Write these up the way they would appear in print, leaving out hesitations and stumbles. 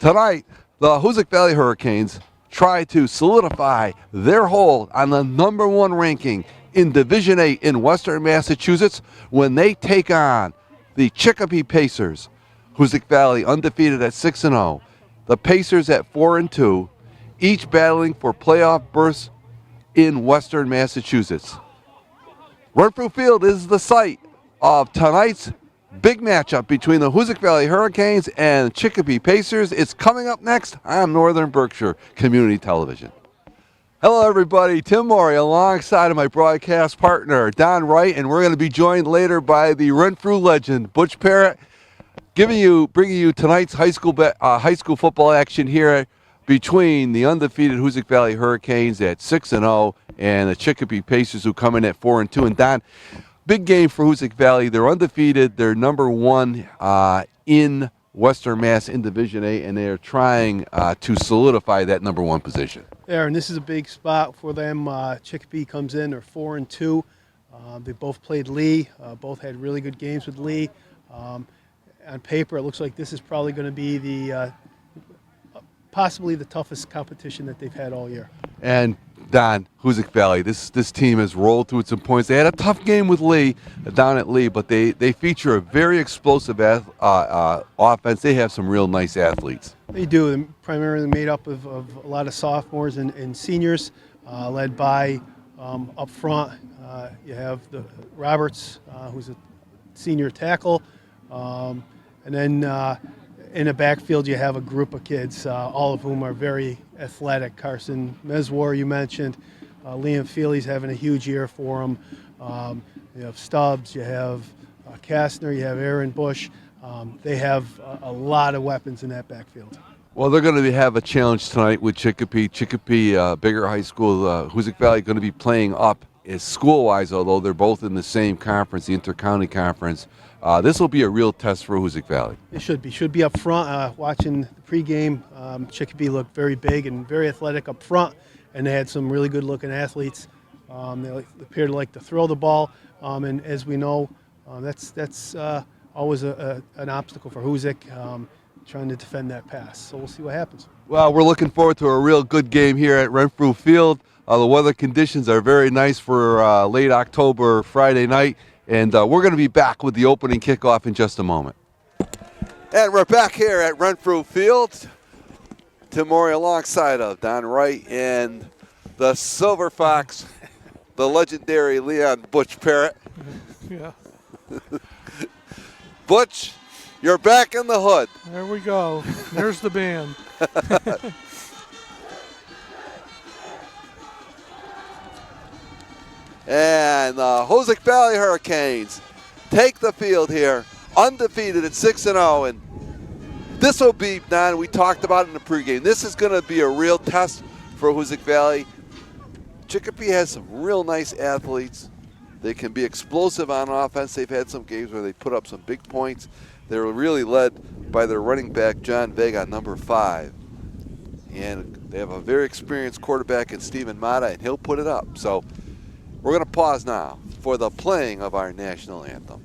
Tonight, the Hoosac Valley Hurricanes try to solidify their hold on the #1 ranking in Division 8 in Western Massachusetts when they take on the Chicopee Pacers. Hoosac Valley undefeated at 6-0. The Pacers at 4-2, each battling for playoff berths in Western Massachusetts. Renfrew Field is the site of tonight's big matchup between the Hoosac Valley Hurricanes and Chicopee Pacers. It's coming up next on Northern Berkshire Community Television. Hello, everybody. Tim Morey alongside of my broadcast partner, Don Wright, and we're going to be joined later by the Renfrew legend, Butch Parrott, bringing you tonight's high school football action here between the undefeated Hoosac Valley Hurricanes at 6-0 and the Chicopee Pacers, who come in at 4-2. And Don, big game for Hoosac Valley. They're undefeated. They're #1 in Western Mass in Division 8, and they are trying to solidify that #1 position. Yeah, and this is a big spot for them. Chicopee comes in, they're 4-2. They both played Lee. Both had really good games with Lee. On paper, it looks like this is probably going to be the possibly the toughest competition that they've had all year. And Don, Hoosac Valley, this team has rolled through some points. They had a tough game with Lee, down at Lee, but they feature a very explosive offense. They have some real nice athletes. They do. They're primarily made up of a lot of sophomores and seniors, led by up front. You have the Roberts, who's a senior tackle, and then in the backfield, you have a group of kids, all of whom are very athletic. Carson Meswar, you mentioned. Liam Feely's having a huge year for him. You have Stubbs, you have Kastner, you have Aaron Bush. They have a lot of weapons in that backfield. Well, they're going to have a challenge tonight with Chicopee. Chicopee, bigger high school. Hoosac Valley going to be playing up is school-wise, although they're both in the same conference, the Inter-County Conference. This will be a real test for Hoosac Valley. It should be. Should be up front. Watching the pregame, Chicopee looked very big and very athletic up front, and they had some really good-looking athletes. They appear to like to throw the ball, and as we know, that's always an obstacle for Hoosac, trying to defend that pass. So we'll see what happens. Well, we're looking forward to a real good game here at Renfrew Field. The weather conditions are very nice for late October Friday night, and we're going to be back with the opening kickoff in just a moment. And we're back here at Renfrew Field. Tim Morey alongside of Don Wright and the Silver Fox, the legendary Leon Butch Parrott. Yeah. Butch, you're back in the hood. There we go. There's the band. And the Hoosac Valley Hurricanes take the field here, undefeated at 6-0. And this will be, Don, we talked about it in the pregame, this is going to be a real test for Hoosac Valley. Chicopee has some real nice athletes. They can be explosive on offense. They've had some games where they put up some big points. They're really led by their running back, John Vega, #5. And they have a very experienced quarterback in Stephen Mata, and he'll put it up. So we're going to pause now for the playing of our national anthem.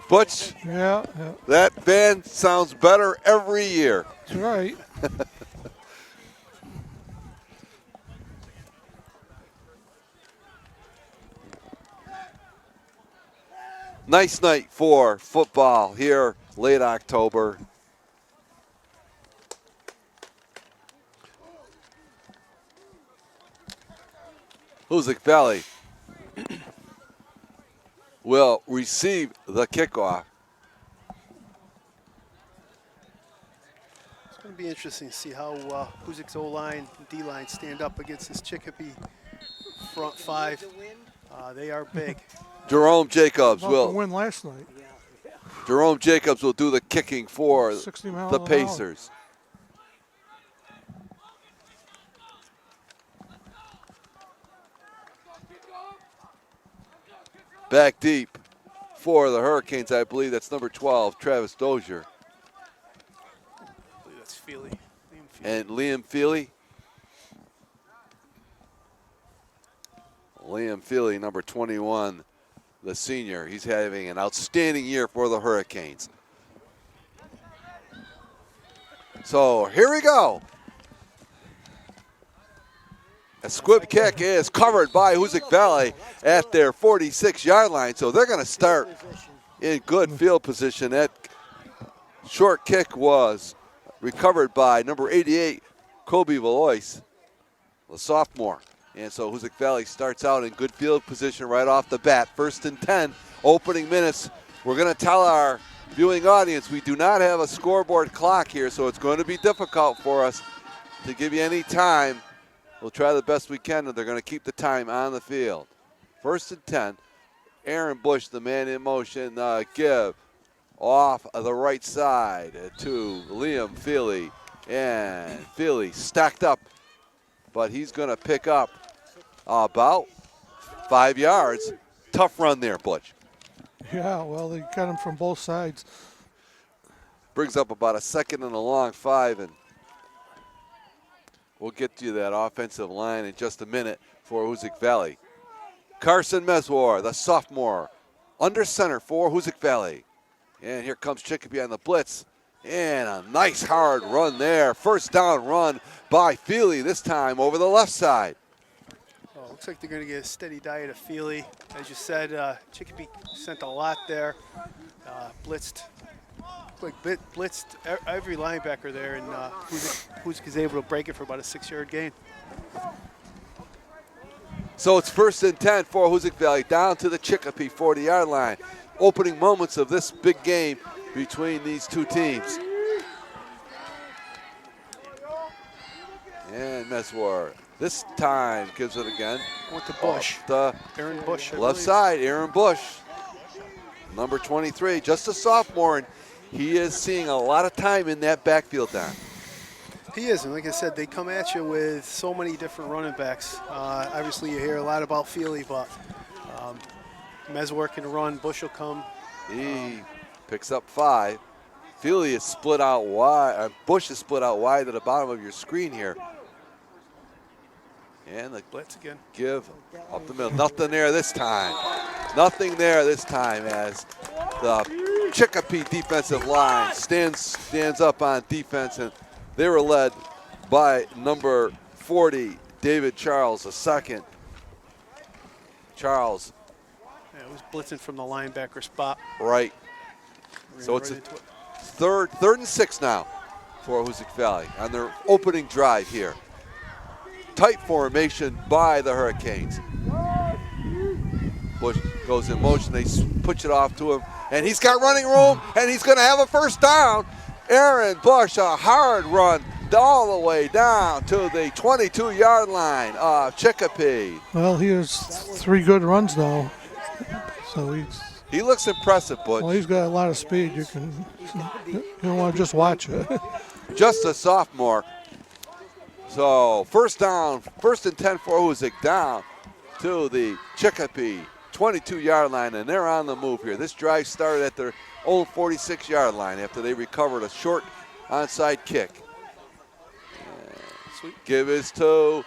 Butch, Yeah. that band sounds better every year. That's right. Nice night for football here late October. Hoosac Valley will receive the kickoff. It's going to be interesting to see how Hoosac's O-line and D-line stand up against this Chicopee front five. They are big. Jerome Jacobs About to will win last night. do the kicking for 60 miles the an hour. Pacers. Back deep for the Hurricanes, I believe that's number 12, Travis Dozier. I believe that's Feely. And Liam Feely. Liam Feely, number 21, the senior. He's having an outstanding year for the Hurricanes. So here we go. A squib kick is covered by Hoosac Valley at their 46-yard line. So they're going to start in good field position. That short kick was recovered by number 88, Kobe Valois, the sophomore. And so Hoosac Valley starts out in good field position right off the bat. 1st and 10, opening minutes. We're going to tell our viewing audience we do not have a scoreboard clock here, so it's going to be difficult for us to give you any time. We'll try the best we can, and they're going to keep the time on the field. 1st and 10. Aaron Bush, the man in motion, give off the right side to Liam Feely. And Feely stacked up, but he's going to pick up about 5 yards. Tough run there, Butch. Yeah, well, they got him from both sides. Brings up about a 2nd and a long 5, and we'll get to that offensive line in just a minute for Hoosac Valley. Carson Meswar, the sophomore, under center for Hoosac Valley. And here comes Chicopee on the blitz. And a nice hard run there. 1st down run by Feely, this time over the left side. Oh, looks like they're going to get a steady diet of Feely. As you said, Chicopee sent a lot there. Blitzed every linebacker there, and Hoosac is able to break it for about a 6-yard gain. So it's 1st and 10 for Hoosac Valley, down to the Chicopee 40-yard line. Opening moments of this big game between these two teams. And Meswar this time gives it again. Went to Bush. Aaron Bush. Left side, Aaron Bush. Number 23, just a sophomore, and he is seeing a lot of time in that backfield down. He is, and like I said, they come at you with so many different running backs. Obviously, you hear a lot about Feely, but Meswar can run. Bush will come. He picks up 5. Feely is split out wide. Bush is split out wide at the bottom of your screen here. And the Blitz again. Give up the middle. Nothing there this time. Nothing there this time as the Chicopee defensive line stands up on defense, and they were led by number 40, David Charles, a second. Charles. Yeah, it was blitzing from the linebacker spot. Right. So it's a third and 6 now for Hoosac Valley on their opening drive here. Tight formation by the Hurricanes. Bush goes in motion. They push it off to him, and he's got running room, and he's going to have a 1st down. Aaron Bush, a hard run all the way down to the 22-yard line of Chicopee. Well, he has 3 good runs now, so he looks impressive, Butch. Well, he's got a lot of speed. You don't want to just watch it. Just a sophomore. So 1st down, 1st and 10 for Hoosac, down to the Chicopee 22-yard line, and they're on the move here. This drive started at their old 46-yard line after they recovered a short onside kick. Give is to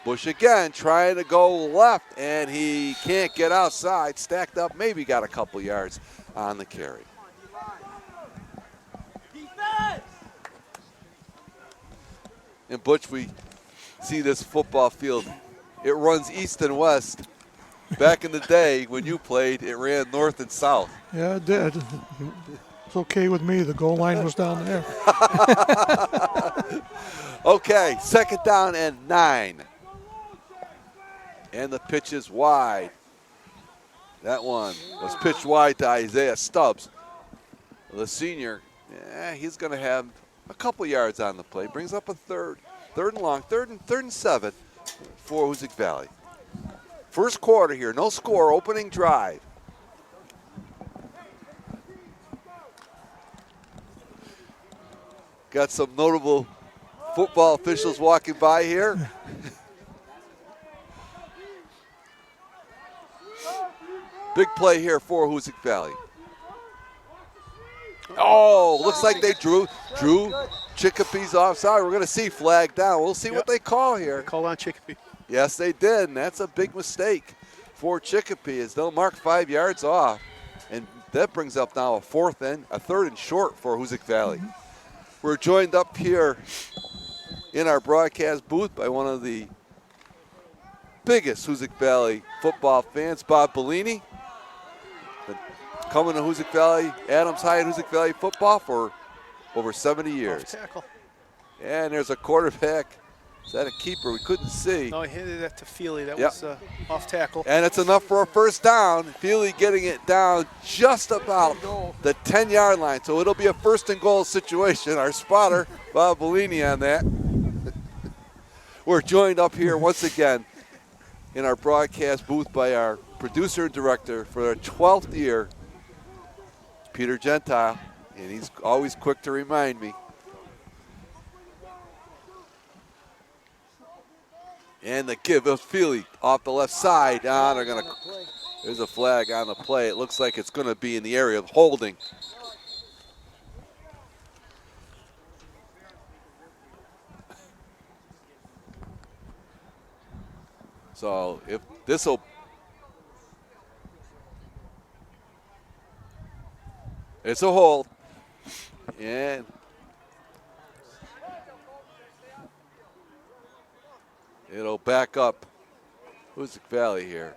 Bush again, trying to go left, and he can't get outside. Stacked up, maybe got a couple yards on the carry. And Butch, we see this football field. It runs east and west Back in the day when you played, it ran north and south. Yeah, it did. It's okay with me. The goal line was down there. Okay, 2nd down and 9. And the pitch is wide. That one was pitched wide to Isaiah Stubbs. The senior, he's going to have a couple yards on the play. Brings up a third and long, third and 7 for Hoosac Valley. First quarter here, no score, opening drive. Got some notable football officials walking by here. Big play here for Hoosac Valley. Oh, looks like they drew Chicopee's offside. We're going to see flag down. We'll see what they call here. Call on Chicopee. Yes, they did, and that's a big mistake for Chicopee as they'll mark 5 yards off. And that brings up now a 3rd and short for Hoosac Valley. We're joined up here in our broadcast booth by one of the biggest Hoosac Valley football fans, Bob Bellini. Been coming to Hoosac Valley, Adams High and Hoosac Valley football for over 70 years. Off tackle. And there's a quarterback. Is that a keeper? We couldn't see. No, he handed that to Feely. That was off tackle. And it's enough for a first down. Feely getting it down just about the 10-yard line. So it'll be a 1st and goal situation. Our spotter, Bob Bellini, on that. We're joined up here once again in our broadcast booth by our producer and director for our 12th year, Peter Gentile. And he's always quick to remind me. And the give of Feely off the left side. There's a flag on the play. It looks like it's going to be in the area of holding. So if this will, it's a hold. And it'll back up Hoosac Valley here.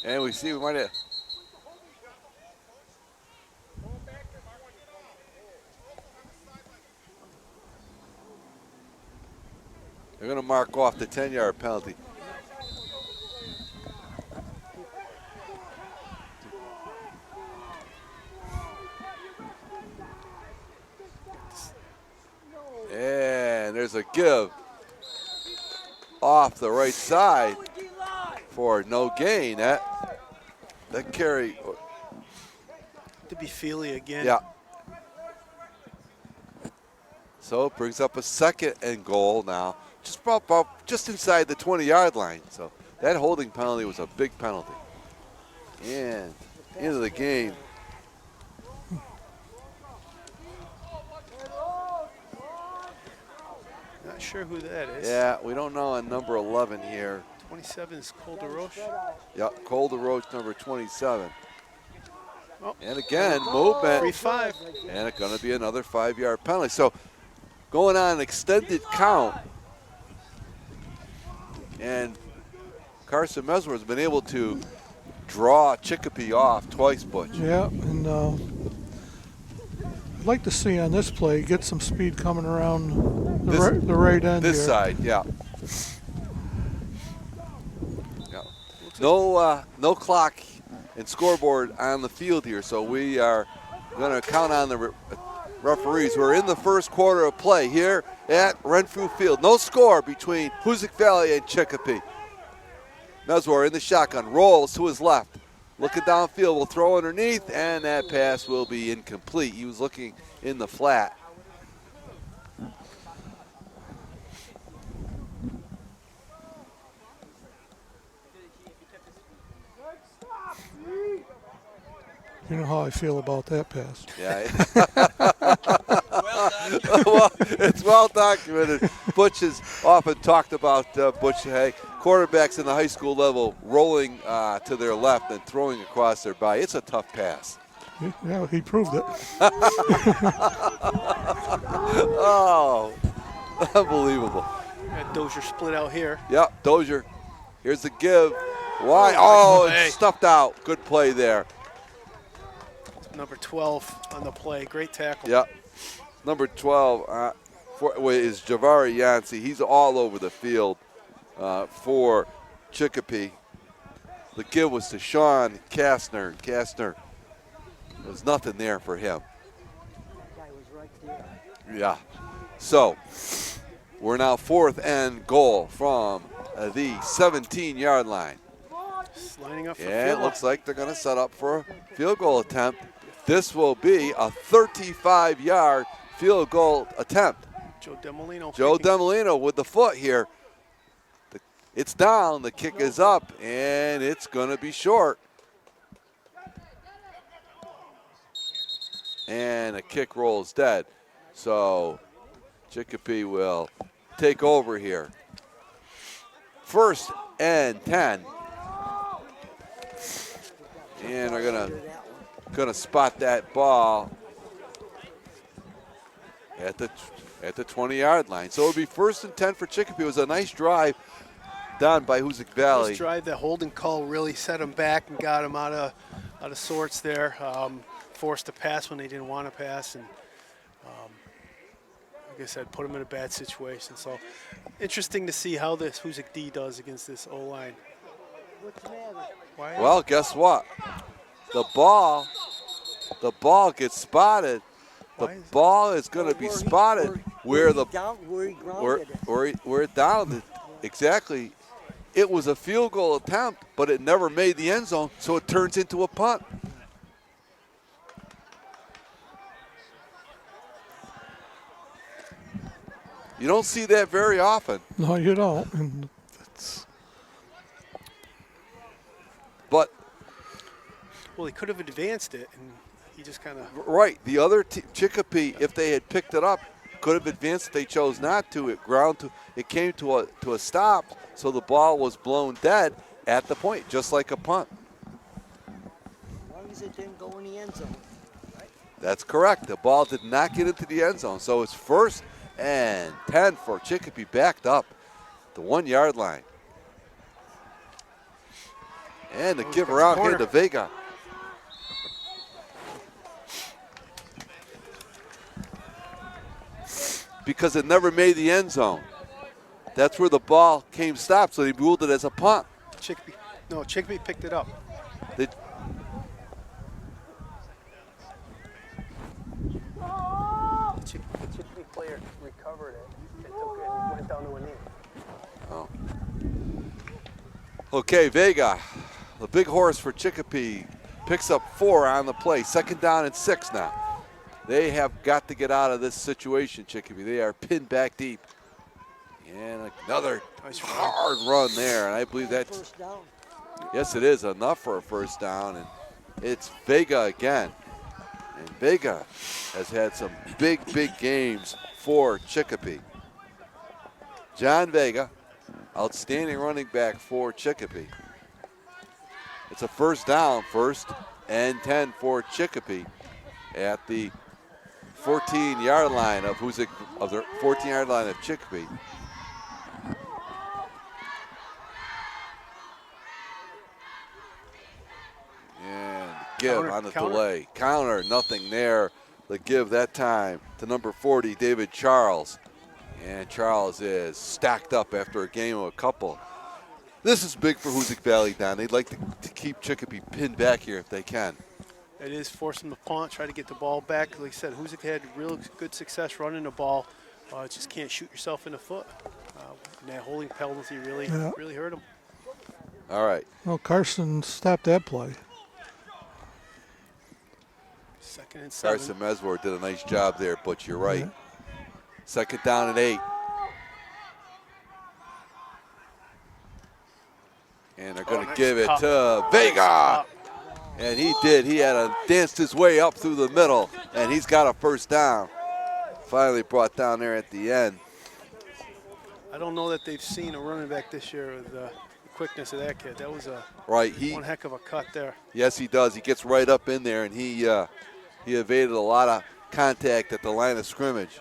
And we see we might have. They're going to mark off the 10-yard penalty. And there's a give off the right side for no gain. That carry. To be Feely again. Yeah. So it brings up a 2nd and goal now, just inside the 20-yard line. So that holding penalty was a big penalty. And into the game. Not sure who that is. Yeah, we don't know on number 11 here. 27 is Cole DeRoche. Yep, Cole DeRoche, number 27. Oh. And again, movement. 3-5. And it's going to be another 5-yard penalty. So going on an extended count. And Carson Mesmer has been able to draw Chicopee off twice, Butch. Yeah, and I'd like to see on this play get some speed coming around the right end This here. side, yeah. No clock and scoreboard on the field here, so we are going to count on the referees. We're in the first quarter of play here at Renfrew Field. No score between Hoosac Valley and Chicopee. Meswar in the shotgun, rolls to his left. Looking downfield, will throw underneath, and that pass will be incomplete. He was looking in the flat. You know how I feel about that pass. Yeah. Well, it's well documented. Butch has often talked about Butch Hay, quarterbacks in the high school level rolling to their left and throwing across their body. It's a tough pass. Yeah, he proved it. Oh, unbelievable. Got Dozier split out here. Yep, Dozier. Here's the give. Why? Oh, Hey. it's stuffed out. Good play there. Number 12 on the play. Great tackle. Yep. Number 12 is Javari Yancey. He's all over the field for Chicopee. The give was to Sean Kastner. Kastner, there's nothing there for him. That guy was right there. Yeah. So we're now 4th and goal from the 17-yard line. Just lining up for Yeah, field it goal. looks like they're going to set up for a field goal attempt. This will be a 35-yard field goal attempt. Joe Demolino. Joe kicking. Demolino with the foot here. It's down, the kick is up, and it's going to be short. And the kick rolls dead. So Chicopee will take over here. 1st and 10. And they're gonna spot that ball at the 20-yard line. So it'll be 1st and 10 for Chicopee. It was a nice drive done by Hoosac Valley. Nice drive. That holding call really set him back and got him out of sorts there. Forced to pass when they didn't want to pass, and like I said, put him in a bad situation. So interesting to see how this Hoosac D does against this O-line. What's the matter? Why? Well, guess what? The ball gets spotted. The Why is it- ball is going to be spotted where he grounded it. where it down. Exactly. It was a field goal attempt, but it never made the end zone, so it turns into a punt. You don't see that very often, No, you don't. And that's, but Well, he could have advanced it, and he just kind of. right, the other Chicopee, if they had picked it up, could have advanced. They chose not to. It came to a stop, so the ball was blown dead at the point, just like a punt. As long as it didn't go in the end zone. That's correct. The ball did not get into the end zone, so it's 1st and 10 for Chicopee, backed up the 1-yard line. And the give around here to Vega. Because it never made the end zone. That's where the ball came stopped, so they ruled it as a punt. Chicopee picked it up. They, Chicopee player recovered it. It took it and went down to a knee. oh. Okay, Vega, the big horse for Chicopee, picks up 4 on the play. 2nd down and 6 now. They have got to get out of this situation, Chicopee. They are pinned back deep. And another Nice run. hard run there. And I believe that's, First down. yes, it is enough for a 1st down. And it's Vega again. And Vega has had some big games for Chicopee. John Vega, outstanding running back for Chicopee. It's a 1st down, 1st and 10 for Chicopee at the 14-yard line of Hoosac, of the 14-yard line of Chicopee. And give Counter, on the counter. delay. Counter, nothing there. The give that time to number 40, David Charles. And Charles is stacked up after a game of a couple. This is big for Hoosac Valley, Don. They'd like to keep Chicopee pinned back here if they can. It is forcing the punt, try to get the ball back. Like I said, Hoosac had real good success running the ball. Just can't shoot yourself in the foot. And that holding penalty really hurt him. All right. well, Carson stopped that play. 2nd and 7. Carson Meswar did a nice job there, but you're right. 2nd down and 8. And they're going to nice give it pop. to Vega. And he did. He had danced his way up through the middle, and he's got a 1st down. finally brought down there at the end. I don't know that they've seen a running back this year with the quickness of that kid. That was one heck of a cut there. Yes, he does. He gets right up in there, and he evaded a lot of contact at the line of scrimmage.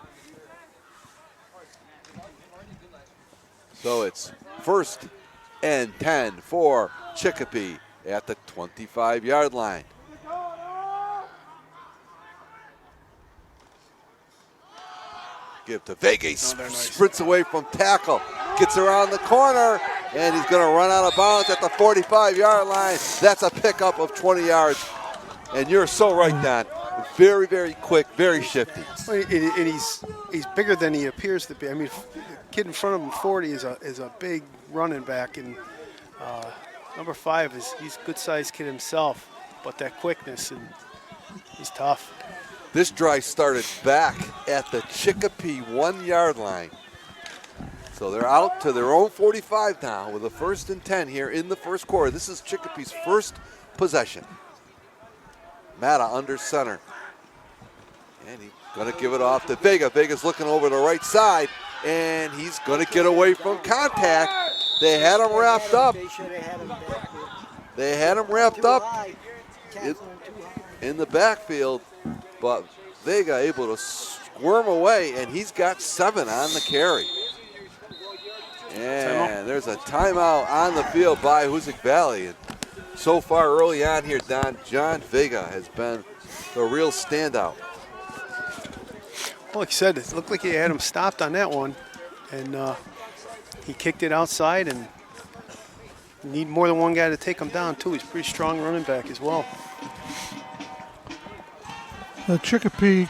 So it's 1st and 10 for Chicopee at the 25-yard line. Give to Vega. He sprints away from tackle. Gets around the corner, and he's going to run out of bounds at the 45-yard line. That's a pickup of 20 yards. And you're so right, Don. Very, very quick, very shifty. And he's bigger than he appears to be. I mean, the kid in front of him, 40, is a big running back, and number 5 he's a good-sized kid himself, but that quickness, and he's tough. This drive started back at the Chicopee 1-yard line. So they're out to their own 45 now with a 1st and 10 here in the first quarter. This is Chicopee's first possession. Mata under center. And he's going to give it off to Vega. Vega's looking over the right side, and he's going to get away from contact. They had him wrapped up. They had him wrapped up in the backfield, but Vega able to squirm away, and he's got 7 on the carry. And there's a timeout on the field by Hoosac Valley. And so far early on here, Don, John Vega has been the real standout. Well, like you said, it looked like he had him stopped on that one, and he kicked it outside, and need more than one guy to take him down, too. He's a pretty strong running back as well. The Chicopee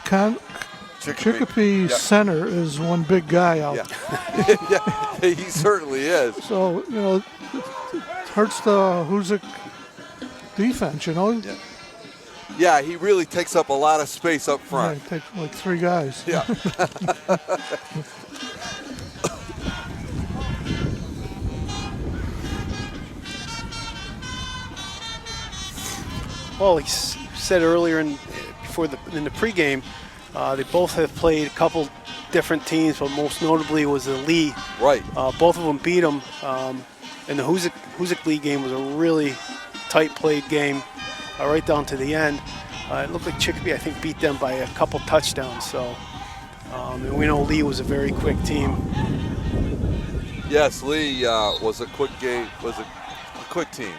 center is one big guy out. Yeah, he certainly is. So, it hurts the Hoosac defense, Yeah, he really takes up a lot of space up front. Yeah, it takes like 3 guys. Yeah. Well, he said earlier in the pregame, they both have played a couple different teams, but most notably was the Lee. Right. Both of them beat them, and the Hoosac Lee game was a really tight played game, right down to the end. It looked like Chicopee, I think, beat them by a couple touchdowns. So, and we know Lee was a very quick team. Yes, Lee was a quick game. Was a quick team.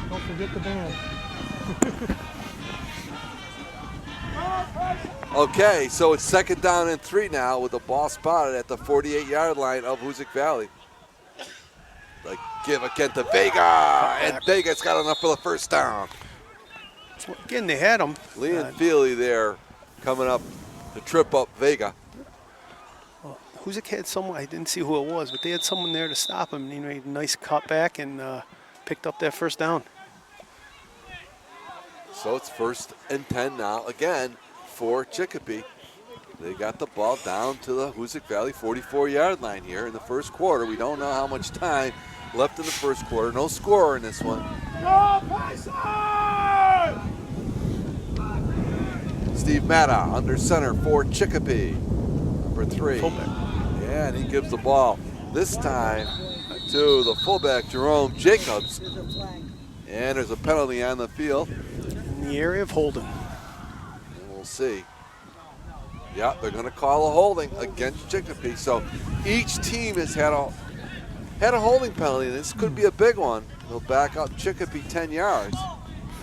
Don't forget the band. Okay, so it's 2nd down and 3 now with the ball spotted at the 48-yard line of Hoosac Valley. Like, give again to Vega, and Vega's got enough for the 1st down. So again, they had him. Lee and Feely there coming up to trip up Vega. Well, Hoosac had someone, I didn't see who it was, but they had someone there to stop him. He made a nice cutback and picked up that 1st down. So it's 1st and 10 now again for Chicopee. They got the ball down to the Hoosac Valley 44-yard line here in the first quarter. We don't know how much time left in the first quarter. No scorer in this one. Steve Mata under center for Chicopee. Number 3. Fullback. Yeah, and he gives the ball this time to the fullback, Jerome Jacobs. And there's a penalty on the field. In the area of holding. And we'll see. Yeah, they're going to call a holding against Chicopee. So each team has had a holding penalty. This could be a big one. They'll back up Chicopee 10 yards.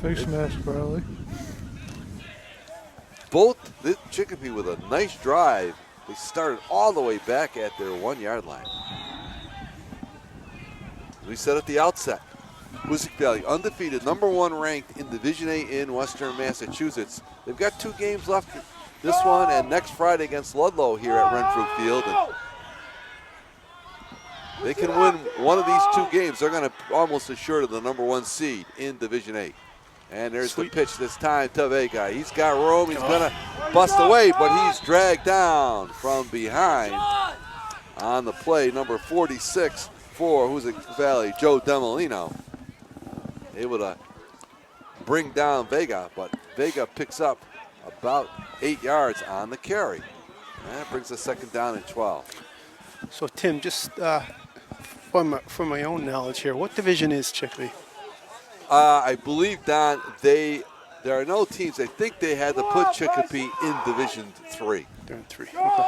Face mask, probably. Both Chicopee with a nice drive. They started all the way back at their 1-yard line. As we said at the outset, Hoosac Valley undefeated, #1 ranked in Division A in Western Massachusetts. They've got 2 games left. This one and next Friday against Ludlow here at Renfrew Field. And they can win one of these 2 games. They're going to almost assure to the #1 seed in Division A. And there's the pitch this time to Vega. He's got room. He's going to bust away, but he's dragged down from behind on the play. Number 46 for Hoosac Valley, Joe Demolino. Able to bring down Vega, but Vega picks up about 8 yards on the carry. And that brings us second down and 12. So Tim, just from my own knowledge here, what division is Chicopee? I believe, Don, there are no teams. I think they had to put Chicopee in Division 3. They're in 3. Okay.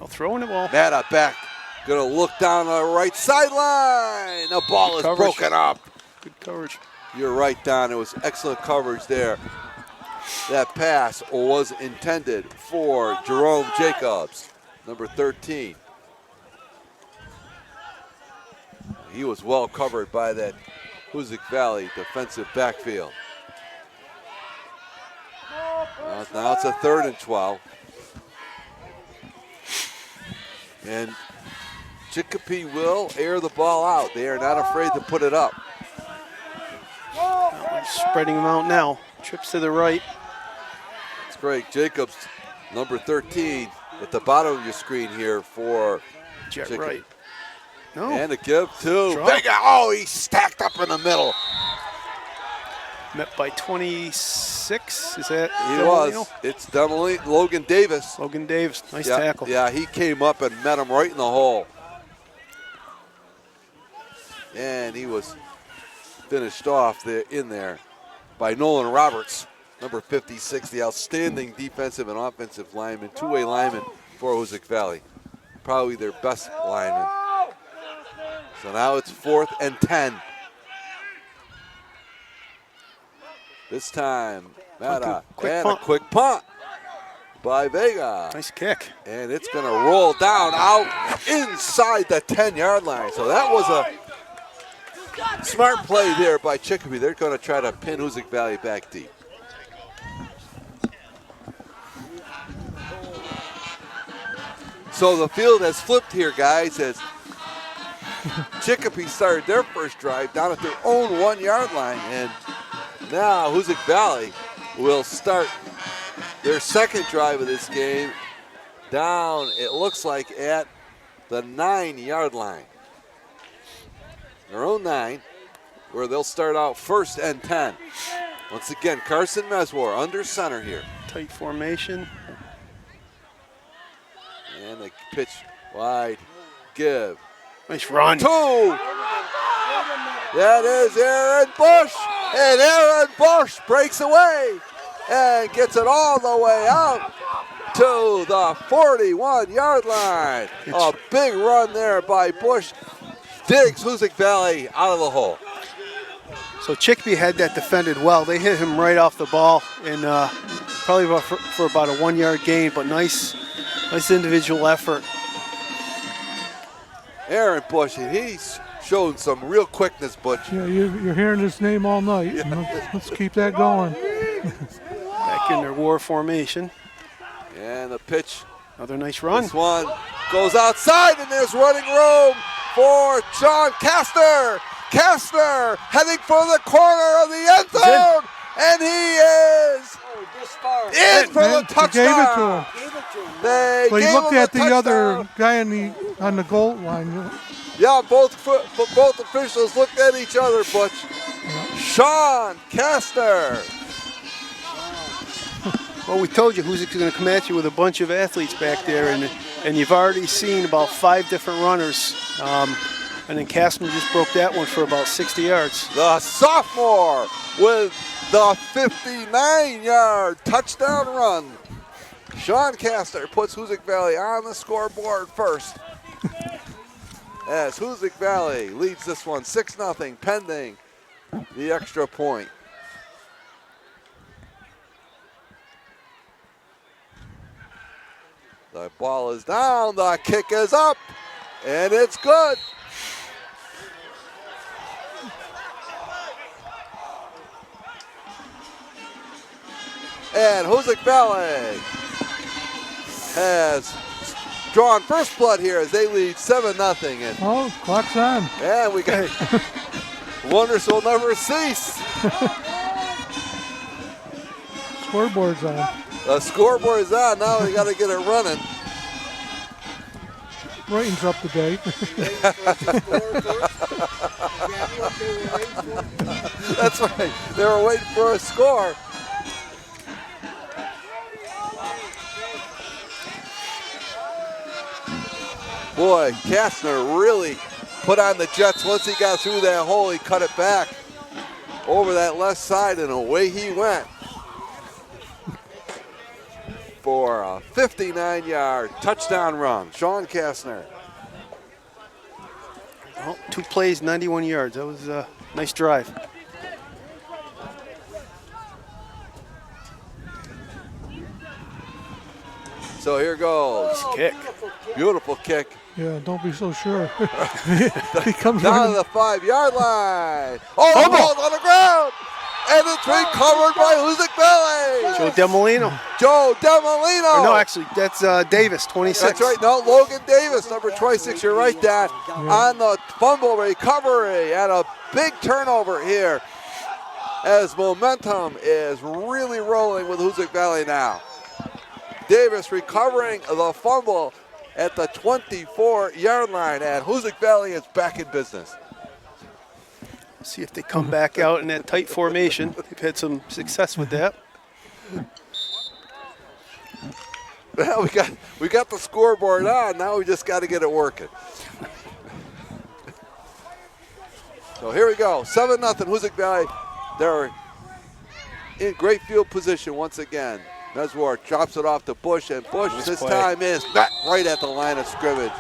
I'll throw in the ball. Matta back, gonna look down the right sideline. The ball is Coverage. broken up. Good coverage. You're right, Don. It was excellent coverage there. That pass was intended for Jerome Jacobs, number 13. He was well covered by that Hoosac Valley defensive backfield. Now it's a 3rd and 12. And Chicopee will air the ball out. They are not afraid to put it up. We're spreading them out now. Trips to the right. It's great. Jacobs, number 13, at the bottom of your screen here for Jet Chicopee. right. No. And a give to Draw. Vega. Oh, he's stacked up in the middle. Met by 26. Is that He Demolino? was. It's Logan Davis. Logan Davis. Nice Yeah, tackle. Yeah, he came up and met him right in the hole. And he was finished off in there by Nolan Roberts, number 56, the outstanding defensive and offensive lineman, two-way lineman for Hoosac Valley. Probably their best lineman. So now it's 4th and 10. This time, Matta, Quick and punt. a quick punt by Vega. Nice kick. And it's going to roll down out inside the 10-yard line. So that was a smart play there by Chicopee. They're going to try to pin Hoosac Valley back deep. So the field has flipped here, guys, as Chicopee started their first drive down at their own 1-yard line. And now Hoosac Valley will start their second drive of this game down, it looks like, at the 9-yard line. Their own 9, where they'll start out 1st and 10. Once again, Carson Meswar under center here. Tight formation. And the pitch wide, give. Nice run. 2. That is Aaron Bush. And Aaron Bush breaks away and gets it all the way out to the 41-yard line. A big run there by Bush. Digs Hoosac Valley out of the hole. So Chicopee had that defended well. They hit him right off the ball, and probably for about a 1-yard gain, but nice individual effort. Aaron Bush, and he's shown some real quickness, Butch. Yeah, you're hearing this name all night. Yeah. Let's keep that going. Back in their war formation. And the pitch. Another nice run. This one goes outside, and there's running room for John Kastner. Kastner heading for the corner of the end zone, and he is in for the touchdown. Gave it to him. They But he gave looked him at a the other touchdown. guy on the goal line. Yeah, both officials looked at each other, Butch. Sean Kastner. Well, we told you Hoosac's going to come at you with a bunch of athletes back there, and you've already seen about 5 different runners. And then Kastner just broke that one for about 60 yards. The sophomore with the 59-yard touchdown run. Sean Kastner puts Hoosac Valley on the scoreboard first. As Hoosac Valley leads this one 6-0, pending the extra point. The ball is down, the kick is up, and it's good. And Hoosac Valley has drawn first blood here as they lead 7-0. And Oh, clock's on. yeah, we got wonders will never cease. Scoreboard's on. The scoreboard is on. Now we got to get it running. Brightens up the day. That's right. They were waiting for a score. Boy, Kastner really put on the Jets. Once he got through that hole, he cut it back over that left side, and away he went for a 59-yard touchdown run. Sean Kastner. Well, 2 plays, 91 yards. That was a nice drive. So here goes. Kick. Beautiful kick. Yeah, don't be so sure. He comes Down to running. the 5-yard line. Oh, the ball's on the ground. And it's recovered by Hoosac Valley. Joe Demolino. Joe Demolino. Or no, actually, that's Davis, 26. That's right. No, Logan Davis, number 26. You're right, Dad. On the fumble recovery and a big turnover here as momentum is really rolling with Hoosac Valley now. Davis recovering the fumble at the 24-yard line, and Hoosac Valley is back in business. See if they come back out in that tight formation. They've had some success with that. Well, we got the scoreboard on. Now we just got to get it working. So here we go. 7-0 Hoosac Valley. They're in great field position once again. Meswar drops it off to Bush, and Bush this time is back right at the line of scrimmage.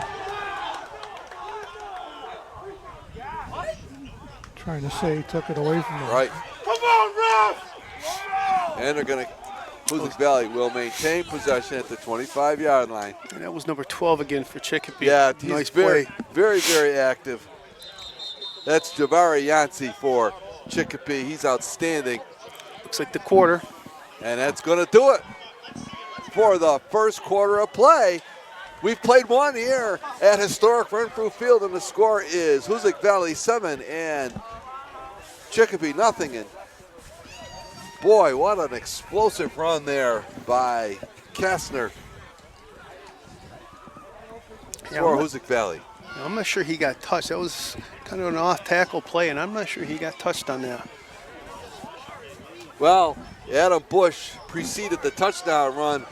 Trying to say he took it away from him. Right. Come on, Ref! And they're going to, Hoosac Valley will maintain possession at the 25-yard line. And that was number 12 again for Chicopee. Yeah, he's nice very, play. very, very active. That's Jabari Yancey for Chicopee. He's outstanding. Looks like the quarter. And that's going to do it for the first quarter of play. We've played one here at historic Renfrew Field, and the score is Hoosac Valley 7 and Chicopee nothing. And boy, what an explosive run there by Kastner for Hoosac Valley. I'm not sure he got touched. That was kind of an off-tackle play, and I'm not sure he got touched on that. Well, Adam Bush preceded the touchdown run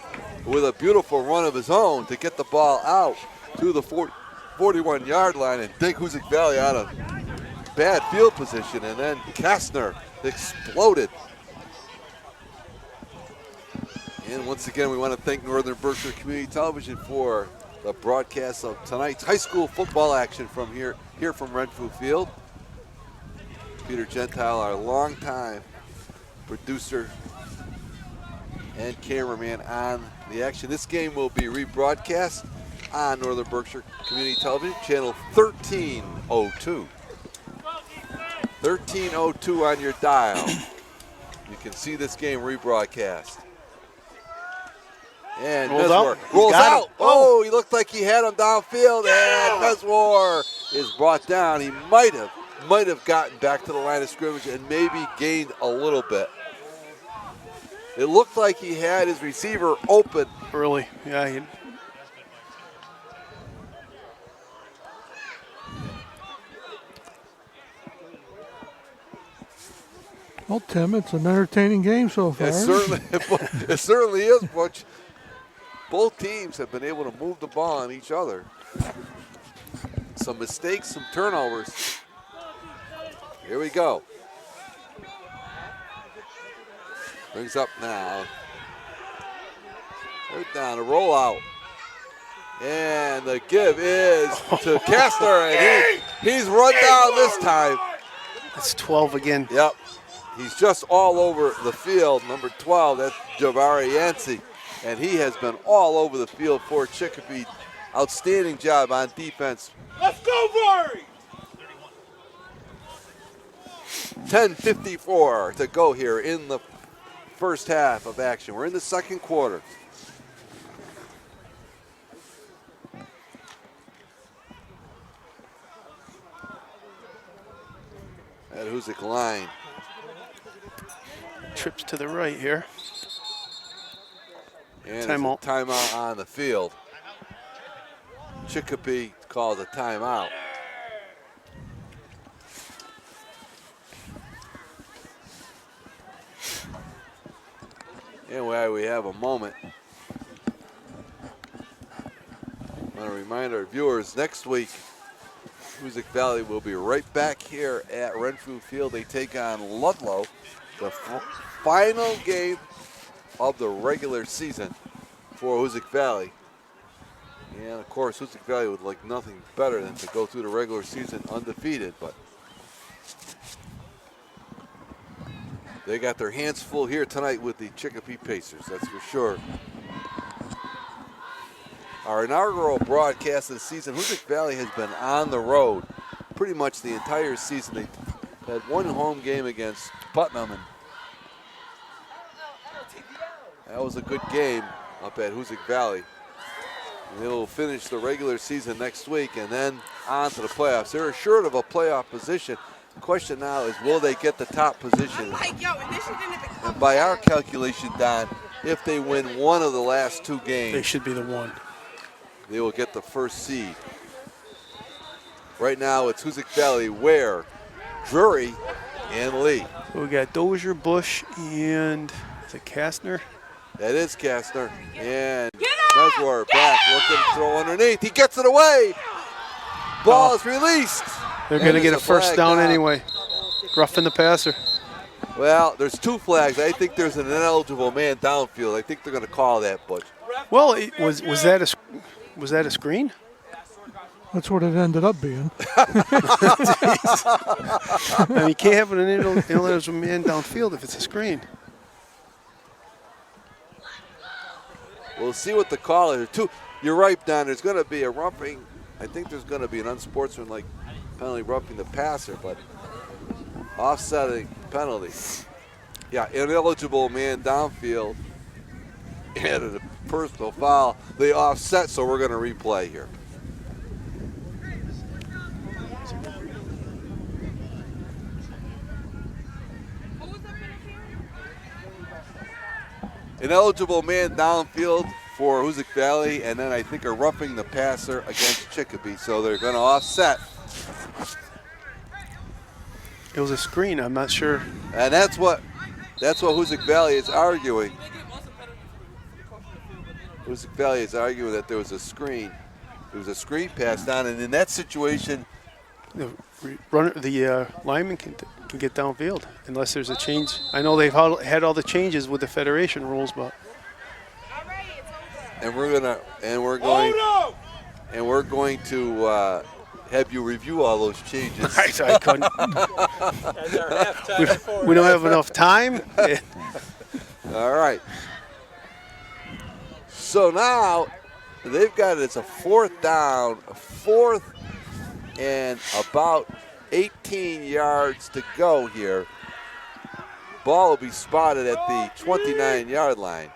with a beautiful run of his own to get the ball out to the 41-yard line and dig Hoosac Valley out of bad field position, and then Kastner exploded. And once again, we want to thank Northern Berkshire Community Television for the broadcast of tonight's high school football action from here from Renfrew Field. Peter Gentile, our longtime producer and cameraman on the action. This game will be rebroadcast on Northern Berkshire Community Television, channel 1302. 1302 on your dial. You can see this game rebroadcast. And Meswar rolls out. Oh, he looked like he had him downfield, and Meswar is brought down. He might have gotten back to the line of scrimmage and maybe gained a little bit. It looked like he had his receiver open. Early, yeah. Well, Tim, it's an entertaining game so far. It certainly is, Butch. Both teams have been able to move the ball on each other. Some mistakes, some turnovers. Here we go. Brings up now. Right down, a rollout. And the give is to Kastner, and he's run down this time. That's 12 again. Yep. He's just all over the field. Number 12, that's Jabari Yancey. And he has been all over the field for Chicopee. Outstanding job on defense. Let's go, Vari! 10:54 to go here in the first half of action. We're in the second quarter. That Hoosac line. Trips to the right here. And Timeout. timeout on the field. Chicopee calls a timeout. Anyway, we have a moment. I want to remind our viewers, next week, Hoosac Valley will be right back here at Renfrew Field. They take on Ludlow, the final game of the regular season for Hoosac Valley. And of course, Hoosac Valley would like nothing better than to go through the regular season undefeated, but they got their hands full here tonight with the Chicopee Pacers, that's for sure. Our inaugural broadcast of the season, Hoosac Valley has been on the road pretty much the entire season. They had one home game against Putnam, and that was a good game up at Hoosac Valley. And they will finish the regular season next week and then on to the playoffs. They're assured of a playoff position. The question now is, will they get the top position? And by our calculation, Don, if they win one of the last two games, They should be the one. they will get the first seed. Right now it's Hoosac Valley, Ware, Drury, and Lee. We got Dozier, Bush, and is it Kastner? That is Kastner. And Meswar back, looking to throw underneath. He gets it away. Ball is released. They're going to And get a there's first flag down down. anyway. Roughing the passer. Well, there's two flags. I think there's an ineligible man downfield. I think they're going to call that, Butch. Well, was that a screen? That's what it ended up being. I mean, you can't have an ineligible man downfield if it's a screen. We'll see what the call is. You're right, Don. There's going to be a roughing. I think there's going to be an unsportsmanlike penalty roughing the passer, but offsetting penalty. Yeah, ineligible man downfield and a personal foul. They offset, so we're going to replay here. Ineligible man downfield for Hoosac Valley, and then I think a roughing the passer against Chicopee, so they're going to offset. It was a screen. I'm not sure. And that's what Hoosac Valley is arguing. Hoosac Valley is arguing that there was a screen. There was a screen passed on, and in that situation, The lineman can get downfield unless there's a change. I know they've had all the changes with the federation rules, but we're going to have you review all those changes. I couldn't. we don't have enough time. All right. So now they've got it's a fourth down, fourth and about 18 yards to go here. Ball will be spotted at the 29-yard line.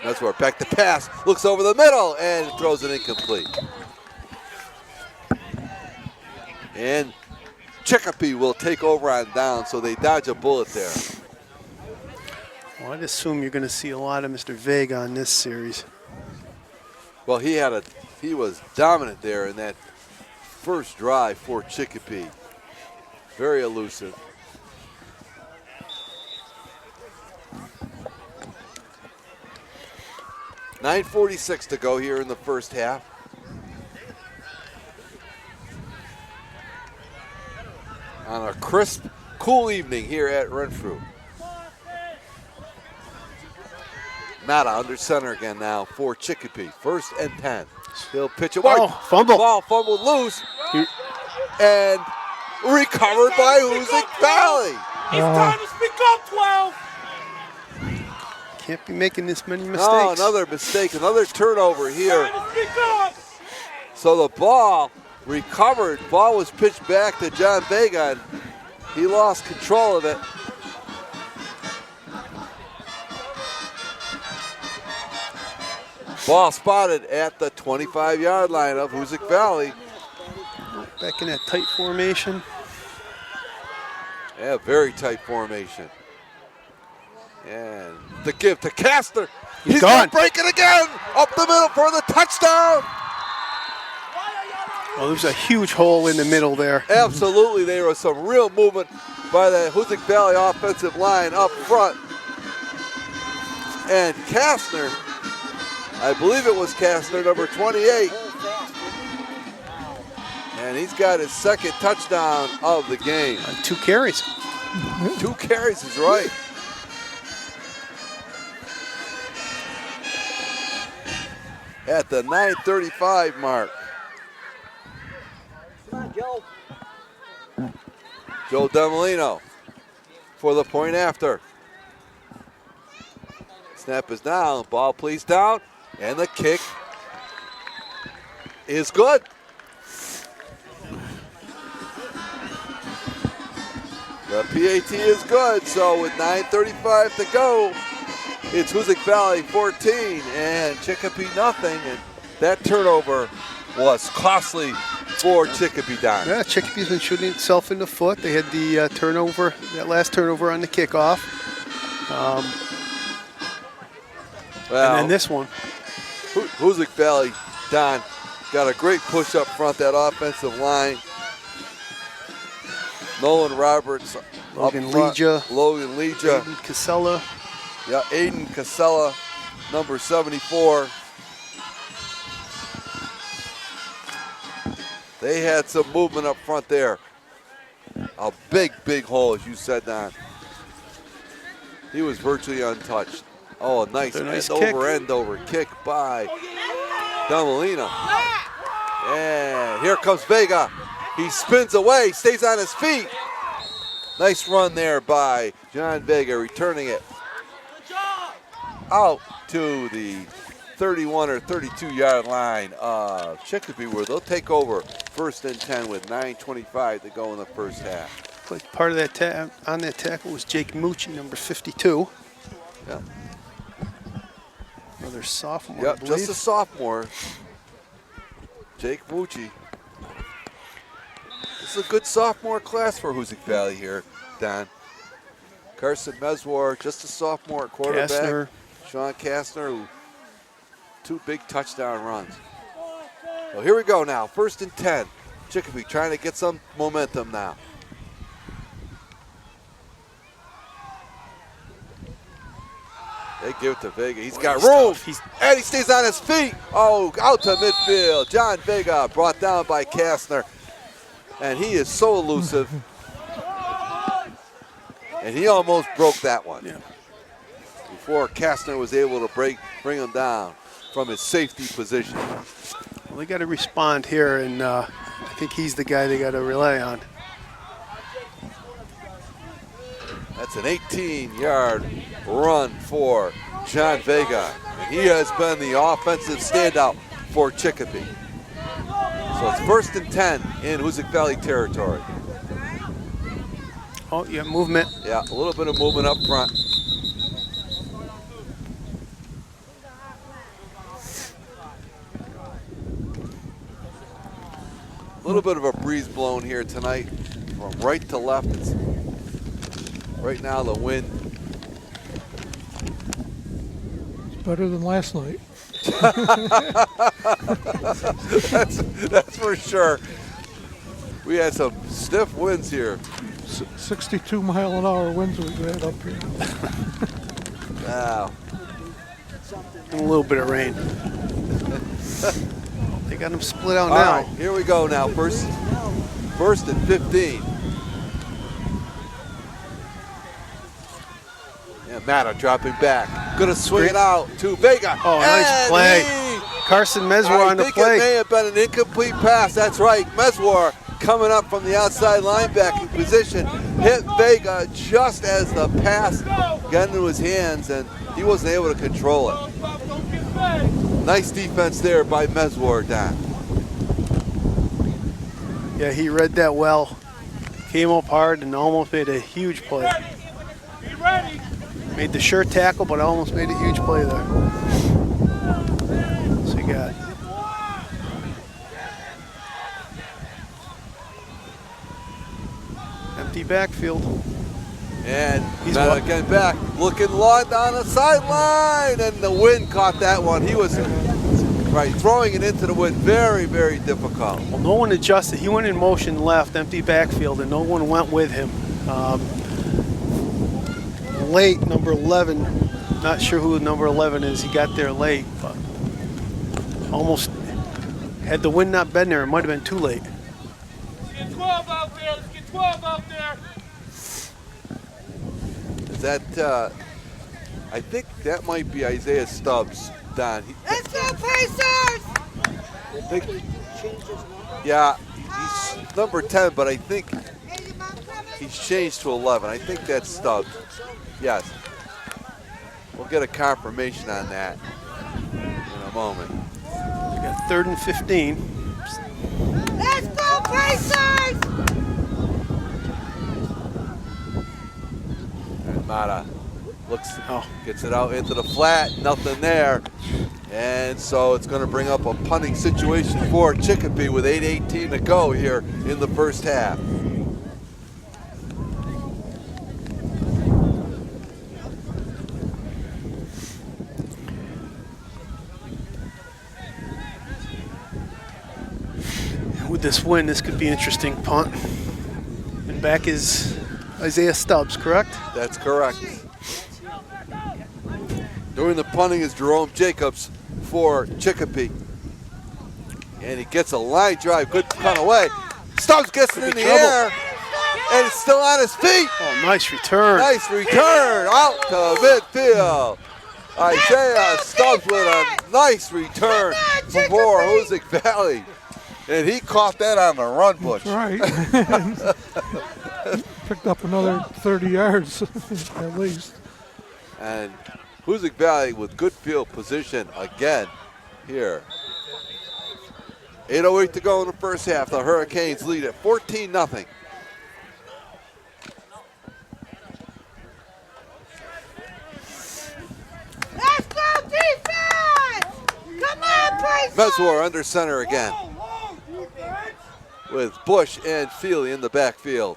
That's where back to pass, looks over the middle and throws it incomplete. And Chicopee will take over on down, so they dodge a bullet there. Well, I'd assume you're going to see a lot of Mr. Vega on this series. Well, he was dominant there in that first drive for Chicopee. Very elusive. .9:46 to go here in the first half. On a crisp, cool evening here at Renfrew. Mata under center again now for Chicopee. 1st and 10. He'll pitch it wide. Oh, fumble. Ball fumbled loose. And recovered by Hoosac Valley. It's time to speak up, 12. Can't be making this many mistakes. Oh, another mistake, another turnover here. Time to speak up. So the ball recovered. Ball was pitched back to John Vega, and he lost control of it. Ball spotted at the 25-yard line of Hoosac Valley. Back in that tight formation. Yeah, very tight formation. And the give to Kastner. He's gonna gone. break it again. Up the middle for the touchdown. Well, there's a huge hole in the middle there. Absolutely, there was some real movement by the Hoosac Valley offensive line up front. And Kastner, I believe it was Kastner, number 28. And he's got his second touchdown of the game. 2 carries. 2 carries is right. At the 9:35 mark. Come on, Joe. Joe Demolino for the point after. Snap is down, ball please down, and the kick is good. The PAT is good, so with 9:35 to go, it's Hoosac Valley 14 and Chicopee nothing, and that turnover was costly for Chicopee Don. Yeah, Chicopee's been shooting itself in the foot. They had the turnover, that last turnover on the kickoff. Well, And then this one. Hoosac Valley, Don, got a great push up front, that offensive line. Nolan Roberts, Logan up front. Legia. Logan Legia. Aiden Casella. Yeah, Aiden Casella, number 74. They had some movement up front there. A big, big hole, as you said, Don. He was virtually untouched. Oh, a nice end over kick by Demolino. And here comes Vega. He spins away, stays on his feet. Nice run there by John Vega, returning it out to the 31 or 32-yard line of Chicopee, where they'll take over 1st and 10 with 9:25 to go in the first half. Like part of that on that tackle was Jake Mucci, number 52. Yeah. Another sophomore, I Yep, believe. just a sophomore. Jake Mucci. This is a good sophomore class for Hoosac Valley here, Don. Carson Meswar, just a sophomore at quarterback. Kastner. Sean Kastner, who 2 big touchdown runs. Well, here we go now. 1st and 10. Chicopee trying to get some momentum now. They give it to Vega. He's got room. And he stays on his feet. Oh, out to midfield. John Vega brought down by Kastner. And he is so elusive. And he almost broke that one. Yeah. Before Kastner was able to bring him down from his safety position. Well, they got to respond here, and I think he's the guy they got to rely on. That's an 18-yard run for John Vega. And he has been the offensive standout for Chicopee. So it's 1st and 10 in Hoosac Valley territory. Oh, yeah, movement. Yeah, a little bit of movement up front. A little bit of a breeze blowing here tonight from right to left. It's right now the wind. It's better than last night. That's for sure. We had some stiff winds here. 62-mile-an-hour winds we had up here. Wow. And a little bit of rain. They got them split out All now. right, here we go now. First and 15. Yeah, Matta dropping back. Gonna swing it out to Vega. Oh, nice And play. Carson Meswar on the I think play. it may have been an incomplete pass. That's right. Meswar coming up from the outside linebacking position. Hit Vega just as the pass got into his hands, and he wasn't able to control it. Nice defense there by Meswar, Don. Yeah, he read that well. Came up hard and almost made a huge play. Be ready. Made the sure tackle, but almost made a huge play there. So you got empty backfield. And He's Meta again back, looking long down the sideline, and the wind caught that one. He was throwing it into the wind, very, very difficult. Well, no one adjusted. He went in motion left, empty backfield, and no one went with him. Late, number 11. Not sure who number 11 is. He got there late, but almost had the wind not been there, it might have been too late. Let's get 12 out there. Let's get 12 out there. Is that, I think that might be Isaiah Stubbs, Don. Let's go, Pacers! I think, yeah, he's number 10, but I think he's changed to 11. I think that's Stubbs. Yes. We'll get a confirmation on that in a moment. We got 3rd and 15. Let's go, Pacers! And Mata gets it out into the flat, nothing there. And so it's going to bring up a punting situation for Chicopee with 8:18 to go here in the first half. With this win, this could be an interesting punt. And back is Isaiah Stubbs, correct? That's correct. Doing the punting is Jerome Jacobs for Chicopee. And he gets a line drive, good punt away. Stubbs gets it in the air, and it's still on his feet. Oh, nice return. Nice return out to midfield. Isaiah Stubbs with a nice return for Hoosac Valley. And he caught that on the run, Butch. That's right. Picked up another 30 yards at least. And Hoosac Valley with good field position again here. 8:08 to go in the first half. The Hurricanes lead at 14-0. Let's go, defense! Come on, Pacers! Meswar under center again with Bush and Feely in the backfield.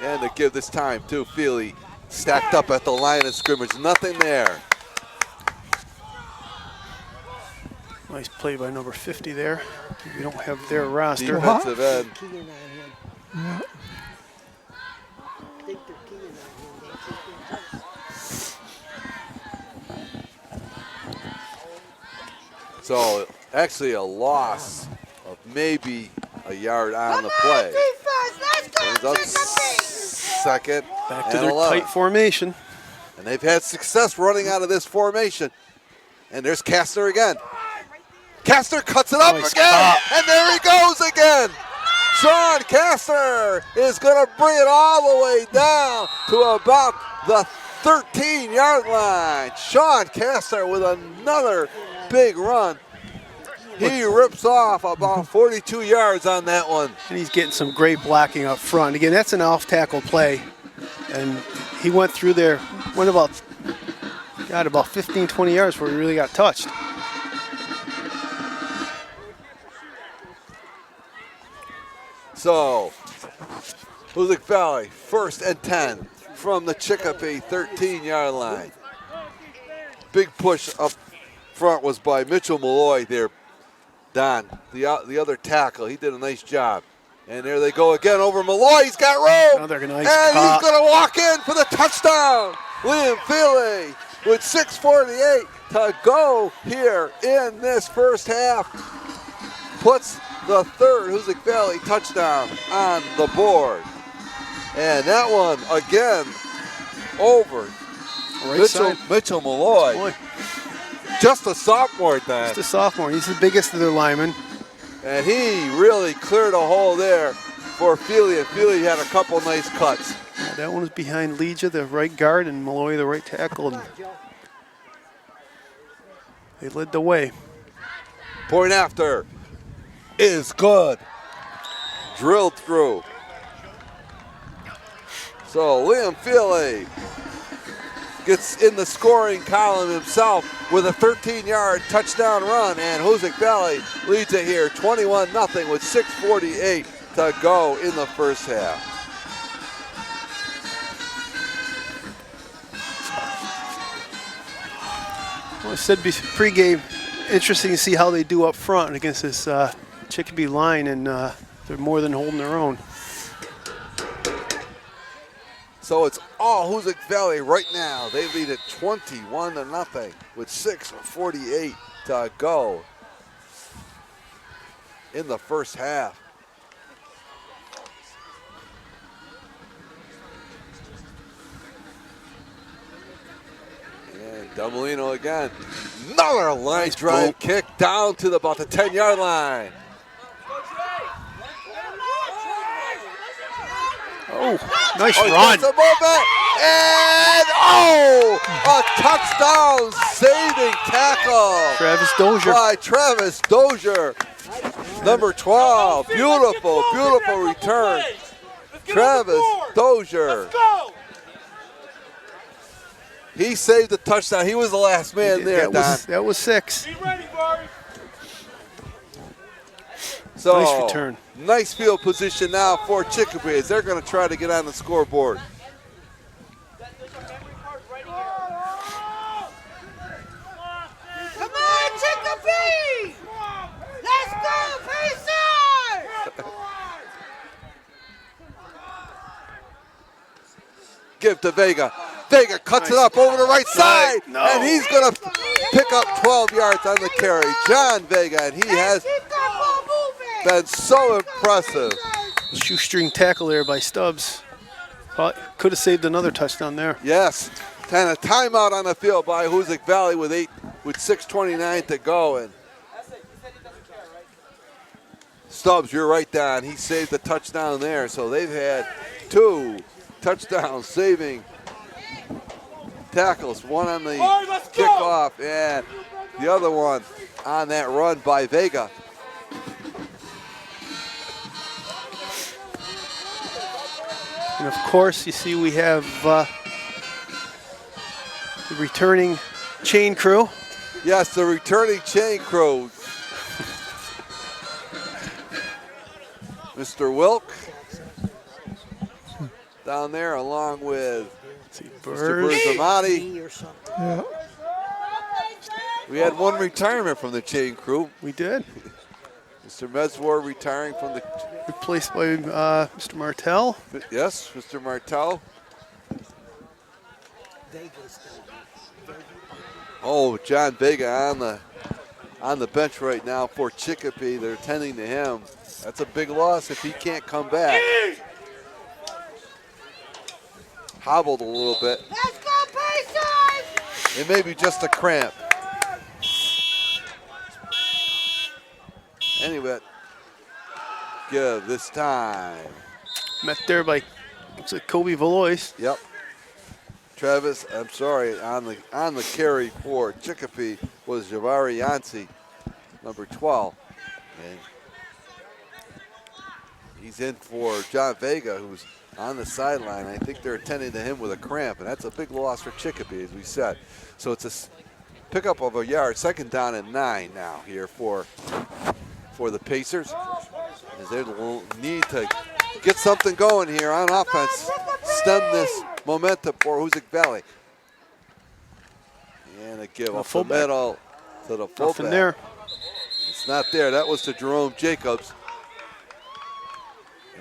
And to give this time to Feely, stacked up at the line of scrimmage, nothing there. Nice play by number 50 there. We don't have their roster. Defensive end. Keying on him. Yeah. I think they're keying on him. So actually a loss of maybe a yard on the play. Defense, let's go, Brings up Chicopee! second Back to and their 11. tight formation. And they've had success running out of this formation. And there's Kastner again. Kastner cuts it up Nice again, pop. and there he goes again. Sean Kastner is going to bring it all the way down to about the 13-yard line. Sean Kastner with another big run. He rips off about 42 yards on that one. And he's getting some great blocking up front. Again, that's an off-tackle play. And he went through there, went about 15, 20 yards before he really got touched. So, Hoosac Valley, 1st and 10 from the Chicopee 13-yard line. Big push up front was by Mitchell Malloy there, Don, the other tackle. He did a nice job. And there they go again over Malloy. He's got room. Another nice and pop. he's going to walk in for the touchdown. Liam Feely with 6:48 to go here in this first half. Puts the 3rd Hoosac Valley touchdown on the board. And that one again over Mitchell Malloy. Boy, Just a sophomore then. just a sophomore. He's the biggest of their linemen. And he really cleared a hole there for Feely. And Feely had a couple nice cuts. That one was behind Legia, the right guard, and Malloy, the right tackle. And they led the way. Point after is good. Drilled through. So Liam Feely gets in the scoring column himself with a 13-yard touchdown run, and Hoosac Valley leads it here 21-0 with 6:48 to go in the first half. Well, I said pregame, interesting to see how they do up front against this Chicopee line, and they're more than holding their own. So it's all Hoosac Valley right now. They lead at 21-0 with 6:48 to go in the first half. And Dumelino again. Another line drive kick down to about the 10-yard line. Oh, nice He run. gets a movement, and a touchdown saving tackle Travis Dozier. by Travis Dozier, number 12. Beautiful, beautiful return. Travis Dozier. He saved the touchdown. He was the last man there, Don. That was 6. Be ready, Barry. So, Nice return. Nice field position now for Chicopee as they're going to try to get on the scoreboard. Come on, Chicopee! Let's go, Pacers! Give to Vega. Vega cuts it up over the right side, No. and he's going to pick up 12 yards on the carry. John Vega, and he has Keep that ball moving! been so impressive. Shoestring tackle there by Stubbs. Could have saved another touchdown there. Yes, and a timeout on the field by Hoosac Valley with 6:29 to go. And Stubbs, you're right, Don. He saved the touchdown there. So they've had 2 touchdown saving tackles. One on the let's go! kickoff, and the other one on that run by Vega. And of course, you see we have the returning chain crew. Yes, the returning chain crew. Mr. Wilk down there along with Mr. Berzamati. Or something. Yeah. We had one retirement from the chain crew. We did. Mr. Meswar retiring from the, Replaced by Mr. Martell. yes, Mr. Martel. Vegas. Oh, John Vega on the bench right now for Chicopee. They're tending to him. That's a big loss if he can't come back. Hobbled a little bit. Let's go, Pacers! It may be just a cramp. Anyway, give this time. Met there by looks like Kobe Valois. Yep. Travis, I'm sorry, on the carry for Chicopee was Javari Yancey, number 12. And he's in for John Vega, who's on the sideline. I think they're attending to him with a cramp, and that's a big loss for Chicopee, as we said. So it's a pickup of a yard, 2nd down and 9 now here for the Pacers, as they need to get something going here on offense, stem this momentum for Hoosac Valley. And a give up the middle to the fullback. Nothing there. It's not there. That was to Jerome Jacobs.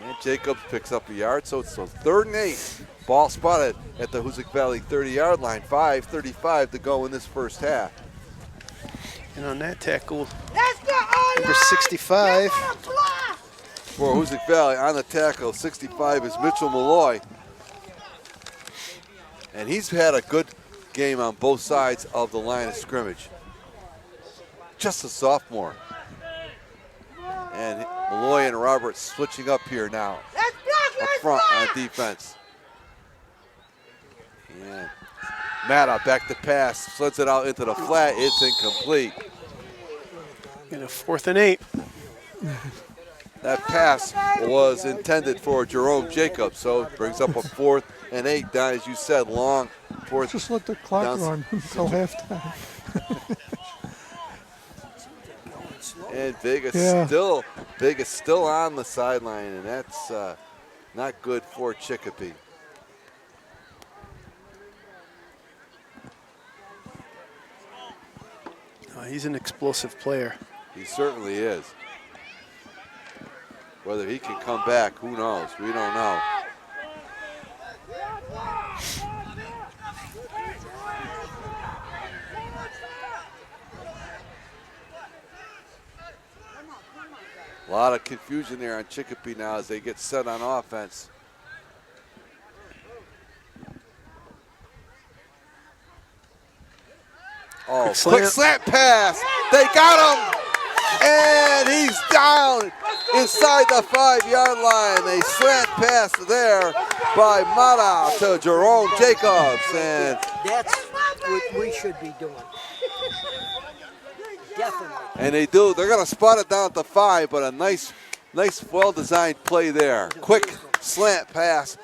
And Jacobs picks up a yard, so it's 3rd and 8. Ball spotted at the Hoosac Valley 30-yard line. 5:35 to go in this first half. And on that tackle, Let's go, O-line! number 65. Give it a block! For Hoosac Valley on the tackle, 65 is Mitchell Malloy. And he's had a good game on both sides of the line of scrimmage. Just a sophomore. And Malloy and Roberts switching up here now. Let's block, Up let's front on block! defense. And Matta back to pass, slits it out into the flat. It's incomplete. And a 4th and 8. That pass was intended for Jerome Jacobs, so it brings up a 4th and 8 down, as you said, long 4th. Just let the clock Down- run until halftime. And Vegas Yeah. still on the sideline, and that's not good for Chicopee. He's an explosive player. He certainly is. Whether he can come back, who knows? We don't know. A lot of confusion there on Chicopee now as they get set on offense. Oh, quick slant pass. They got him. And he's down inside the 5-yard line. They slant pass there by Mata to Jerome Jacobs. And That's what we should be doing. Definitely. And they do. They're going to spot it down at the 5, but a nice, well-designed play there. Quick slant pass.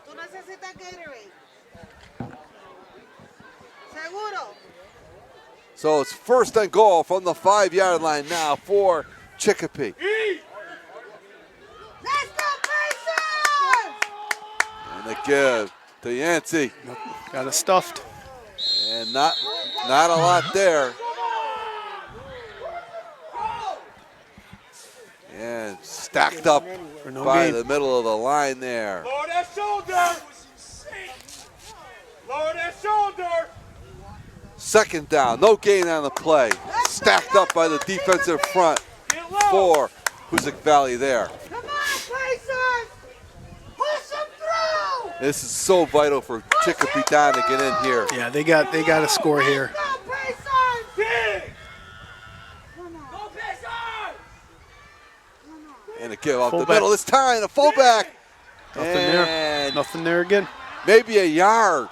Tú necesitas Gatorade. Seguro. So it's 1st and goal from the 5-yard line now for Chicopee. Let's go, Pacers! And the give to Yancey. Got it stuffed. And not a lot there. And stacked up For no by gain. the middle of the line there. Lower that shoulder. Lower that shoulder. 2nd down, no gain on the play. Stacked up by the defensive front Get low. for Hoosac Valley there. Come on, Pacers! Push them through! This is so vital for Chicopee Don to get in here. Yeah, they got a score here. Let's go, Pacers! Big. Come on. Go Pacers. And a give off the Fullback. middle. This time, the fullback. Nothing there. And Nothing there again. maybe a yard.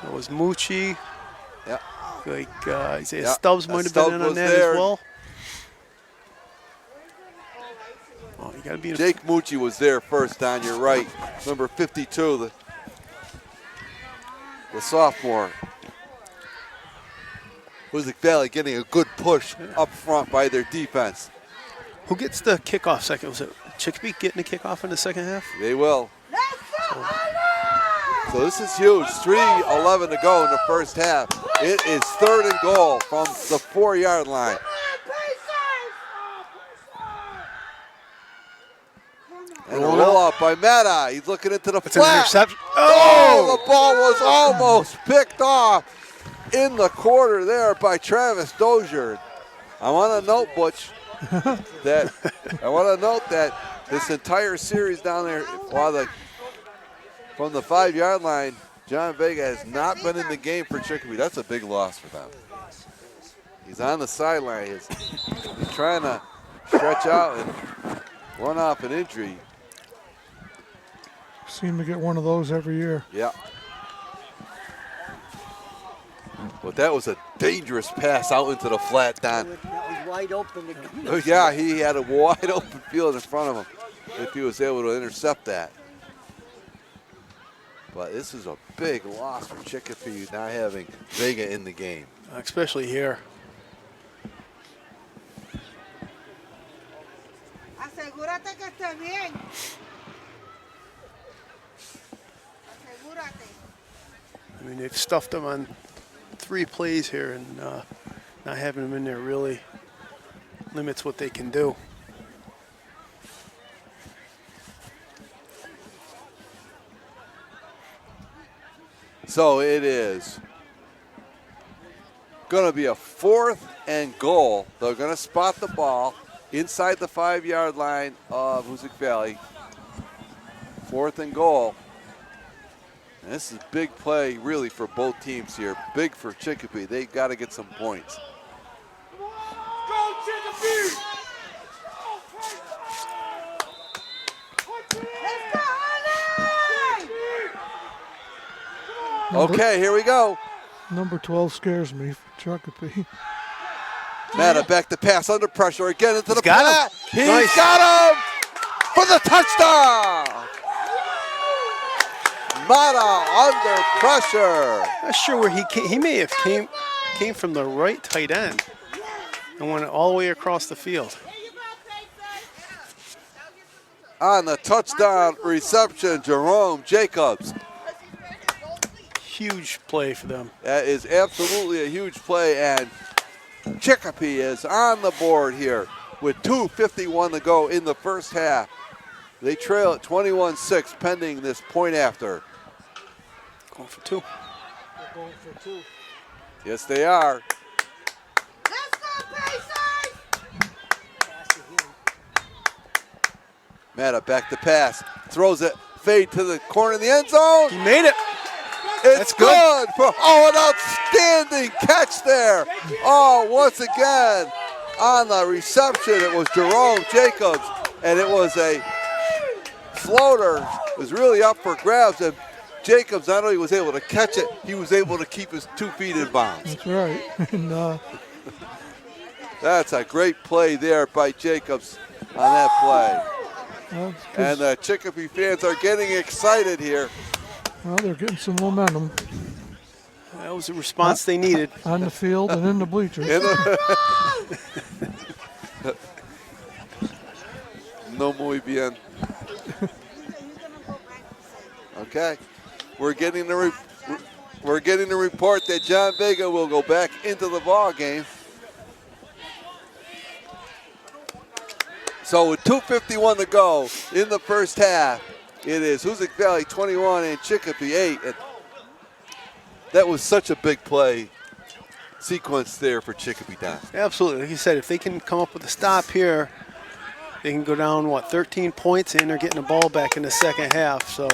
It was Moochie. Yep. Like Isaiah Yep. Stubbs might have Stubbs been in on was that there. as well. Oh, you gotta be in Jake Mucci was there first on your right. Number 52, the sophomore. Hoosac Valley getting a good push up front by their defense. Who gets the kickoff second? Was it Chicopee getting the kickoff in the second half? They will. Let's go, Island! So this is huge. 3:11 to go in the first half. It is 3rd and goal from the 4-yard line. Come on, Pacers! And a roll out by Mata. He's looking into the It's an flat. interception. Oh, the ball was almost picked off in the quarter there by Travis Dozier. I want to note, Butch, that this entire series down there, from the 5-yard line, John Vega has not been in the game for Chicopee. That's a big loss for them. He's on the sideline. He's trying to stretch out and run off an injury. Seem to get one of those every year. Yeah. But that was a dangerous pass out into the flat, Don. That was wide open. Oh, yeah, he had a wide open field in front of him if he was able to intercept that. But this is a big loss for Chicopee not having Vega in the game. Especially here. Asegúrate que esté bien. Asegúrate. I mean, they've stuffed them on 3 plays here, and not having them in there really limits what they can do. So it is going to be a 4th and goal. They're going to spot the ball inside the 5-yard line of Hoosac Valley. 4th and goal. And this is a big play, really, for both teams here. Big for Chicopee. They've got to get some points. Go Chicopee. Let's go, Island! Okay, here we go. Number 12 scares me for Chicopee. Mata back to pass under pressure again into the got flat. him. He's Nice. got him for the touchdown. Mata under pressure. Not sure where he came. He may have came from the right tight end and went all the way across the field. On the touchdown reception, Jerome Jacobs. huge play for them. That is absolutely a huge play, and Chicopee is on the board here with 2:51 to go in the first half. They trail at 21-6 pending this point after. Going for two. They're going for two. Yes, they are. Let's go, Pacers! Pass again. Mata back to pass. Throws it. Fade to the corner of the end zone. He made it. It's That's good. An outstanding catch there. Oh, once again, on the reception, it was Jerome Jacobs, and it was a floater. It was really up for grabs, and Jacobs not only was able to catch it, he was able to keep his 2 feet in bounds. That's right. And That's a great play there by Jacobs on that play. well, it's 'cause- And the Chicopee fans are getting excited here. well, they're getting some momentum That was the response they needed. on the field and in the bleachers. No muy bien. Okay, we're getting the report that John Vega will go back into the ball game. So with 2:51 to go in the first half, it is Hoosac Valley 21 and Chicopee 8. And that was such a big play sequence there for Chicopee, Don. Absolutely. Like you said, if they can come up with a stop here, they can go down, 13 points, and they're getting the ball back in the second half. So,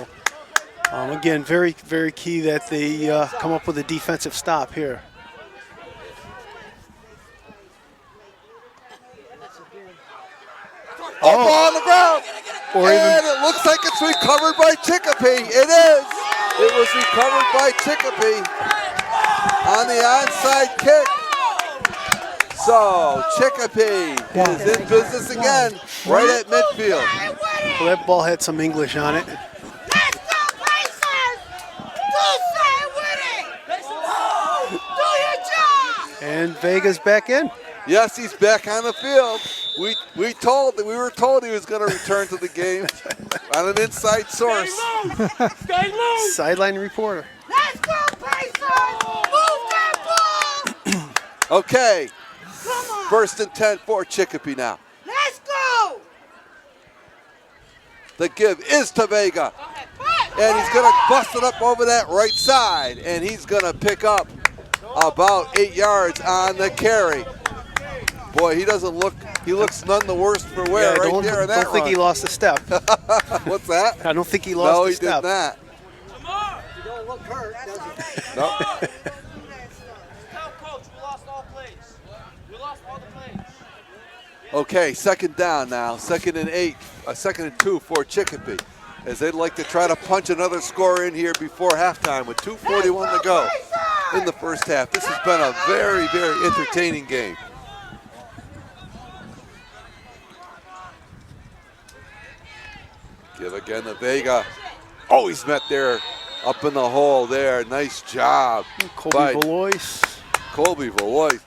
again, very, very key that they come up with a defensive stop here. Ball on the ground. Or And it looks like it's recovered by Chicopee. It is. It was recovered by Chicopee on the onside kick. So Chicopee is in business again, right at midfield. Well, that ball had some English on it. Let's go, Pacers! Do say with it! Do your job! And Vega's back in. Yes, he's back on the field. We were told he was going to return to the game on an inside source. Stay loose! Sideline reporter. Let's go, Pacers! Move that ball! Okay, Come on! first and 10 for Chicopee now. Let's go! The give is to Vega. And he's going to bust it up over that right side. And he's going to pick up about 8 yards on the carry. Boy, he looks none the worse for wear Yeah, right there in that don't think he run. lost a step. What's that? I don't think he lost No, a he step. did not. You don't look hurt, does it? No. Tell coach, we lost all plays. We lost all the plays. Okay, second down now. Second and 2 for Chicopee, as they'd like to try to punch another score in here before halftime with 2:41 to go in the first half. This has been a very, very entertaining game. Give again to Vega. Oh, he's met there up in the hole there. Nice job Colby by Valois. Colby Valois.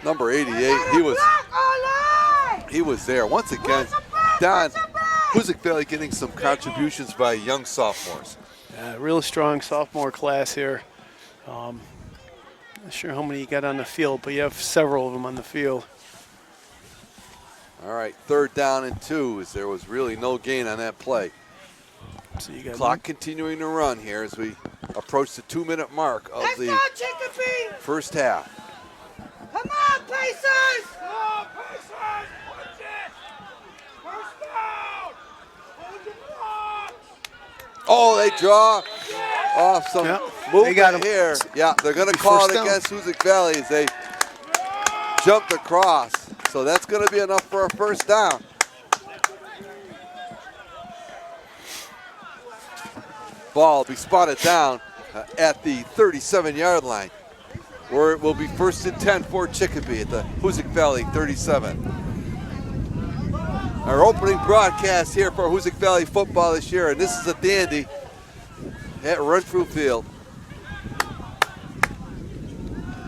Number 88. He was there once again. Don, Hoosac Valley getting some contributions by young sophomores. Real strong sophomore class here. Not sure how many you got on the field, but you have several of them on the field. All right, third down and 2, as there was really no gain on that play. So you got Clock continuing to run here as we approach the 2-minute mark of Let's the go, Chicopee! first half. Come on, Pacers! Go, Pacers! Punch it! First down! Hold the block! Oh, they draw off some Yeah, movement they got him. here. Yeah, they're going to call First it down. against Hoosac Valley as they jumped across. So that's going to be enough for a first down. Ball will be spotted down at the 37-yard line, where it will be first and 10 for Chicopee at the Hoosac Valley 37. Our opening broadcast here for Hoosac Valley football this year, and this is a dandy at Renfrew Field.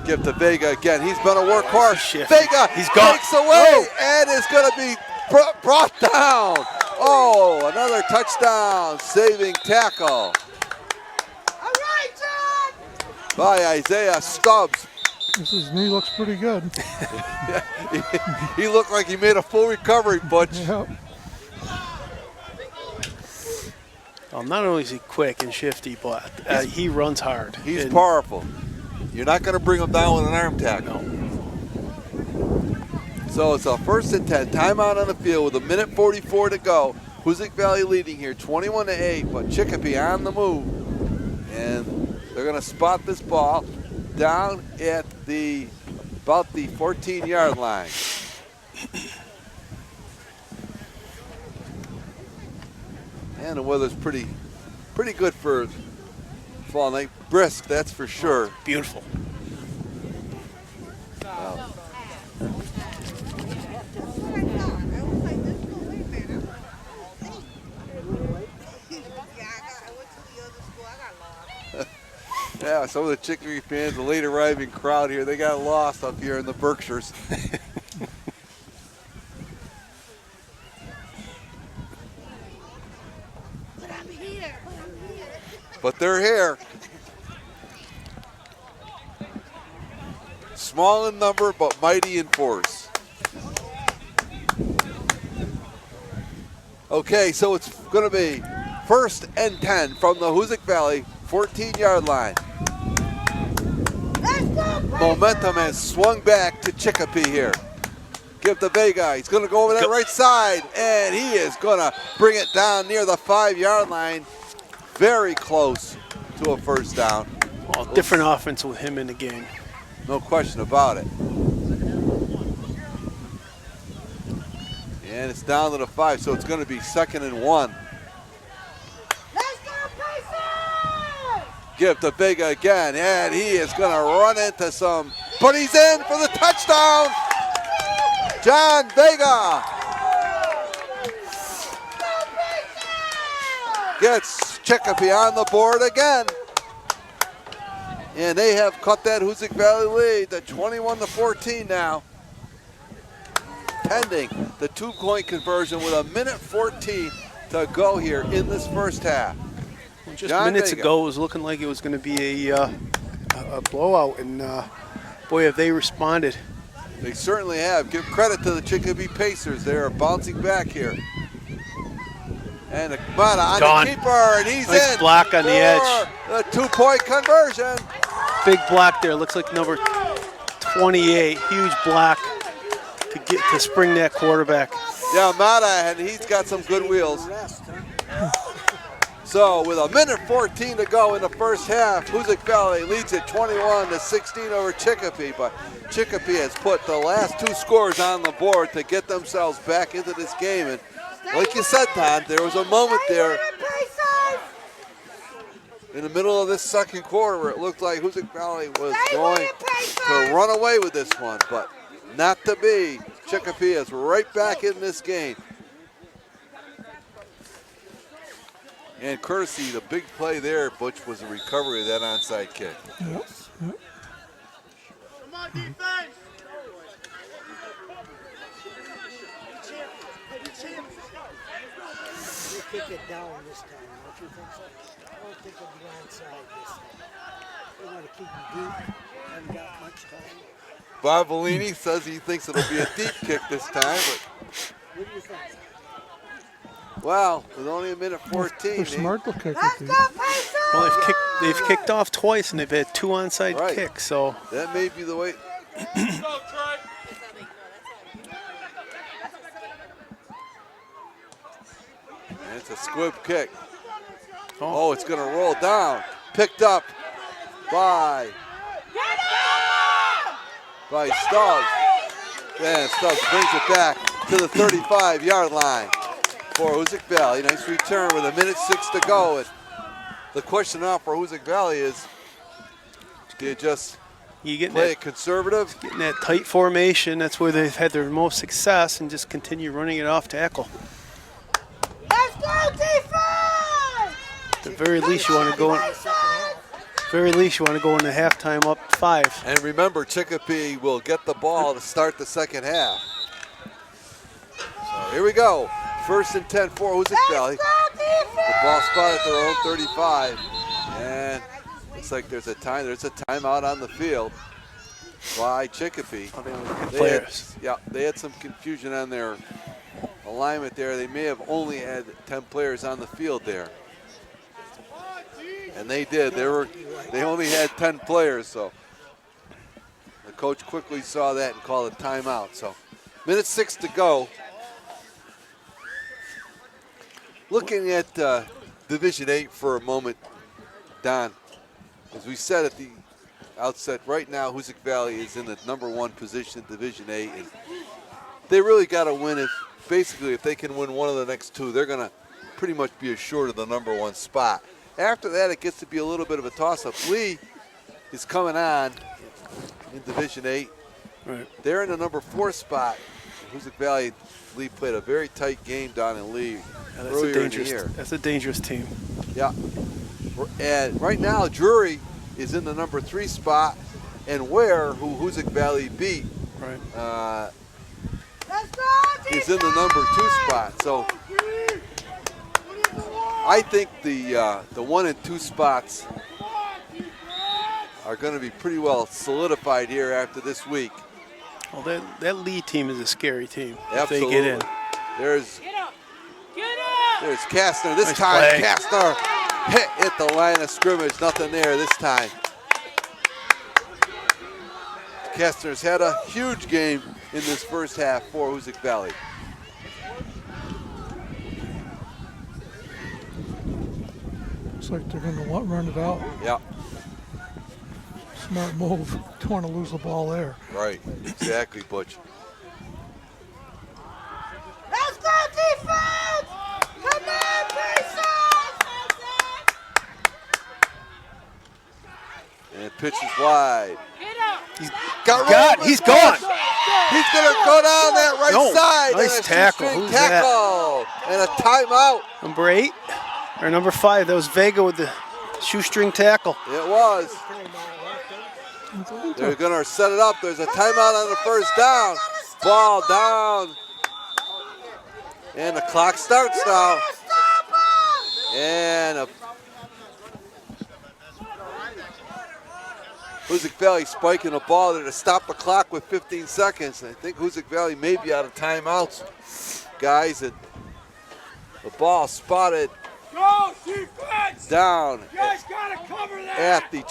Give to Vega again. He's been a workhorse. Shift. Vega He's gone. breaks away and is going to be brought down. Oh, another touchdown saving tackle. All right, by Isaiah Stubbs. His knee looks pretty good. He looked like he made a full recovery, Butch. Yep. Well, not only is he quick and shifty, but he runs hard. He's powerful. You're not going to bring him down with an arm tackle. So it's a 1st and 10. Timeout on the field with 1:44 to go. Hoosac Valley leading here 21-8, but Chicopee on the move. And they're going to spot this ball down at about the 14-yard line. And the weather's pretty good for fall night. Brisk, that's for sure. Beautiful. Wow. Yeah, some of the Chicopee fans, the late arriving crowd here, they got lost up here in the Berkshires. But they're here. Small in number, but mighty in force. Okay, so it's going to be 1st and 10 from the Hoosac Valley 14-yard line. Momentum has swung back to Chicopee here. Give to Vega. He's going to go over that right side, and he is going to bring it down near the 5-yard line. Very close to a 1st down. Well, different offense with him in the game. No question about it. And it's down to the 5, so it's going to be 2nd and 1. Give to Vega again, and he is going to run into some, but he's in for the touchdown. John Vega gets Chicopee on the board again. And they have cut that Hoosac Valley lead to 21-14 now. Pending the 2-point conversion with 1:14 to go here in this 1st half. Well, just John minutes Vega. ago, it was looking like it was going to be a blowout, and boy, have they responded. They certainly have. Give credit to the Chicopee Pacers. They are bouncing back here. And Amata on Gone. the keeper, and he's Nice in. block on the edge. The 2-point conversion. Big block there. Looks like number 28. Huge block to spring that quarterback. Yeah, Amata, and he's got some good wheels. So with 1:14 to go in the 1st half, Hoosac Valley leads it 21-16 over Chicopee, but Chicopee has put the last 2 scores on the board to get themselves back into this game. And like you said, Todd, there was a moment there in the middle of this 2nd quarter where it looked like Hoosac Valley was going to run away with this one, but not to be. Chicopee is right back in this game. And courtesy, the big play there, Butch, was a recovery of that onside kick. Yep. Yep. Come on, defense! They kick it down this time, don't you think so? I don't think it'll be onside this time. They want to keep him deep. Haven't got much time. Bob Bellini says he thinks it'll be a deep kick this time, but What do you think? wow, with only 1:14. They're smart to kick Let's it. go, Pacers! Well, they've kicked off twice, and they've had 2 onside Right. kicks. So That may be the way. Let's go, Trey! And it's a squib kick. Oh, it's going to roll down. Picked up by Stubbs. And Stubbs brings it back to the 35-yard line for Hoosac Valley. Nice return with 1:06 to go. And the question now for Hoosac Valley is, do you just you get play that, it conservative? getting that tight formation. That's where they've had their most success, and just continue running it off tackle. Let's go, defense! At the very least, you want to go. Into halftime up 5. And remember, Chicopee will get the ball to start the 2nd half. So here we go. 1st and 10 for Hoosac Valley. Let's go, defense! The ball spot at their own 35. And Looks like there's a timeout on the field by Chicopee. Oh, they only had players. They had some confusion on their alignment there. They may have only had 10 players on the field there. And they did. They only had 10 players, so the coach quickly saw that and called a timeout. So, minute 6 to go. Looking at Division 8 for a moment, Don, as we said at the outset, right now Hoosac Valley is in the #1 position in Division 8, and they really got to win if they can win one of the next two, they're going to pretty much be assured of the #1 spot. After that, it gets to be a little bit of a toss-up. Lee is coming on in Division 8. Right. They're in the #4 spot. Hoosac Valley, Lee played a very tight game down in Lee earlier in the year. That's a dangerous team. Yeah. And right now, Drury is in the #3 spot, and Ware, who Hoosac Valley beat, Right. is in the #2 spot. So I think the 1 and 2 spots are going to be pretty well solidified here after this week. Well, that Lee team is a scary team. Absolutely. If they get in. There's Kastner. This Nice time, play. Kastner hit the line of scrimmage. Nothing there this time. Kastner's had a huge game in this first half for Hoosac Valley. Looks like they're going to run it out. Yeah, Smart move. Don't want to lose the ball there. right. Exactly, Butch. Let's go, defense! Come on, Pacers! And pitch is wide. He's He's gone. He's going to go down that right No, side. nice and a tackle. shoestring Who's that? tackle. And a timeout. Number 8 or number 5. That was Vega with the shoestring tackle. It was. They're going to set it up. There's a timeout on the first down. Ball down. And the clock starts now. And Hoosac Valley spiking the ball there to stop the clock with 15 seconds. I think Hoosac Valley may be out of timeouts, guys. And the ball spotted Go, defense! down You guys gotta cover that! at the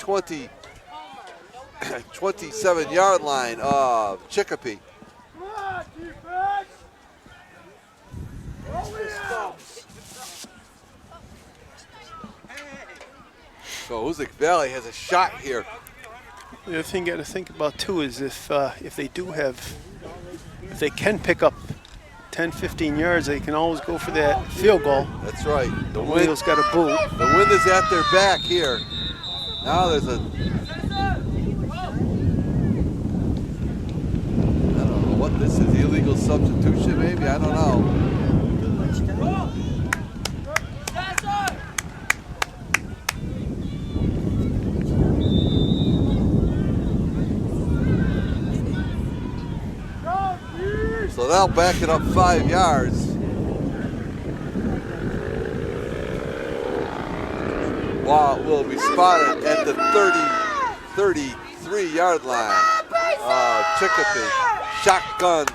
27-yard line of Chicopee. Come on, defense! Roll it out! So Hoosac Valley has a shot here. The other thing you got to think about too is if they can pick up 10, 15 yards, they can always go for that field goal. That's right. The wind, Wheels got a boot. the wind is at their back here. Now there's a, I don't know what this is, illegal substitution maybe, I don't know. So they'll back it up 5 yards. While it will be spotted at the 33-yard line of Chicopee. Shotgun